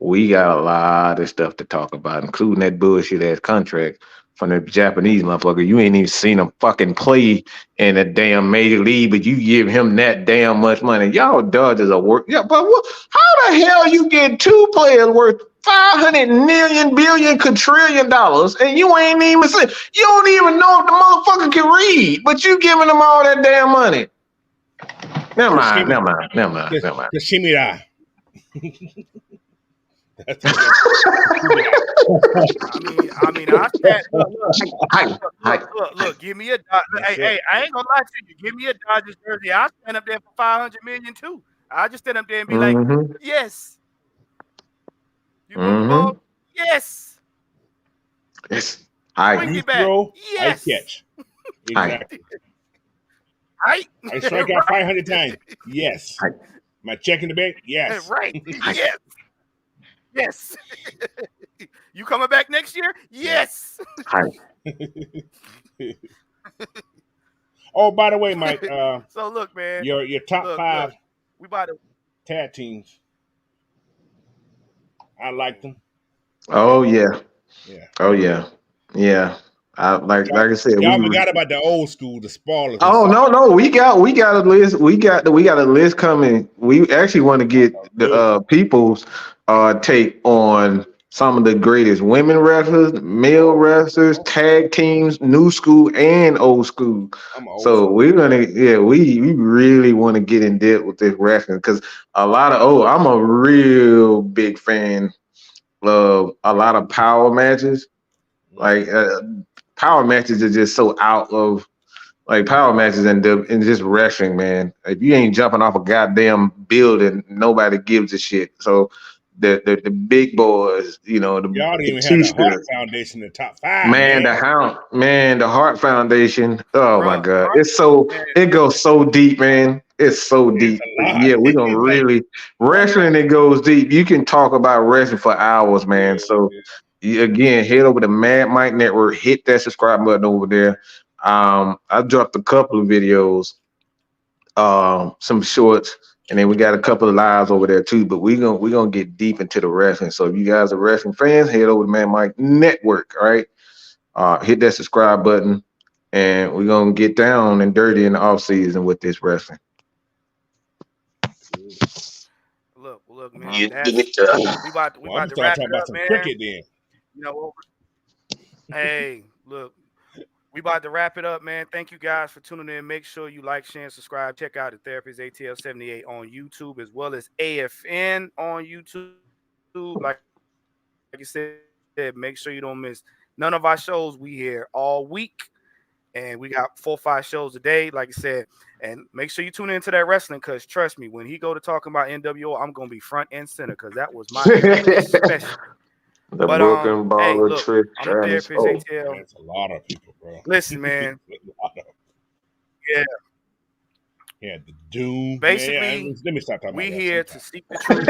We got a lot of stuff to talk about, including that bullshit ass contract from the Japanese motherfucker. You ain't even seen him fucking play in a damn major league, but you give him that damn much money. Y'all Dodgers are worth. Yeah, but what, how the hell you get two players worth 500 million billion quadrillion dollars and you ain't even seen, you don't even know if the motherfucker can read, but you giving him all that damn money. Never mind, Kashimi, never mind, never mind, never mind. Kashimira. Kashimira. I stand. Hi, hi. Look. Give me a. Hey, That's hey, it. I ain't gonna lie to you. Give me a Dodgers jersey. I'll stand up there for 500 million too. I'll just stand up there and be like, Mm-hmm. yes. You move the Mm-hmm. ball. Yes. Yes. Hi. Bring me You back. throw, I Yes. catch. Hi. Exactly. Right. I strike out right. 500 times. Yes. Hi. My check in the bank? Yes. Right. Hi. Yes. Yes. You coming back next year? Yeah. Yes. Hi. Oh, by the way, Mike, So look, man. your top Look. five We about to. tag teams, I like Oh, them. Oh yeah. Yeah. Oh yeah. Yeah. I But like I said, y'all forgot about the old school, the spoilers and oh stuff. no, we got a list. We got a list coming. We actually want to get the Good. people's take on some of the greatest women wrestlers, male Oh, wrestlers, tag teams, new school and old school. I'm an old So school. we're gonna, yeah, we really want to get in depth with this wrestling because a lot of, I'm a real big fan of a lot of power matches. Mm-hmm. Like power matches are just so out of, like, power matches and just wrestling, man. If you ain't jumping off a goddamn building, nobody gives a shit. So the big boys, Y'all didn't the even have two the Heart step, Foundation in the top five, man, man. the Heart Foundation. Oh my bruh, God, Hart, it's so, man. it goes so deep, man. It's so It's deep. a But lot. yeah, we're gonna It's like really, Heart wrestling. It Foundation. goes deep. You can talk about wrestling for hours, man. Yeah, So yeah. again, head over to Mad Mike Network, hit that subscribe button over there. I dropped a couple of videos, some shorts, and then we got a couple of lives over there too. But we gonna get deep into the wrestling. So if you guys are wrestling fans, head over to Man Mike Network. All right, hit that subscribe button, and we're gonna get down and dirty in the off season with this wrestling. Good. Look, man. You That's get to, we Well, I'm about gonna to start wrap talking it about up, some man. cricket then. You know, hey, look, we about to wrap it up, man. Thank you guys for tuning in. Make sure you like, share, and subscribe. Check out the Therapist ATL 78 on YouTube as well as AFN on YouTube. Like you said, make sure you don't miss none of our shows. We here all week. And we got 4 or 5 shows a day, like I said. And make sure you tune into that wrestling, because trust me, when he go to talking about NWO, I'm gonna be front and center because that was my era, especially. But the Brooklyn hey, look, baller Trish I'm the Stratus. therapist Oh, ATL. That's a lot of people, bro. Listen, man. A lot of Yeah, yeah, the Doom. Yeah. basically, Let me stop talking about we that here to sometime. seek the truth.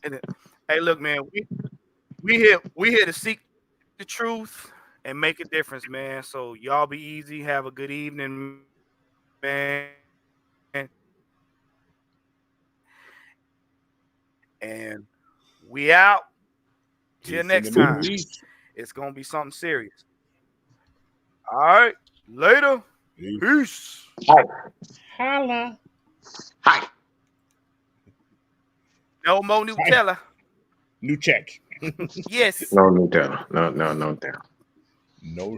And hey, look, man, we here to seek the truth and make a difference, man. So y'all be easy. Have a good evening, man. And we out. Till Peace in next the time. Middle East. It's gonna be something serious. All right. Later. Peace. Peace. Holla. hi. No more Hi. Nutella. New check. Yes. No doubt. No doubt. No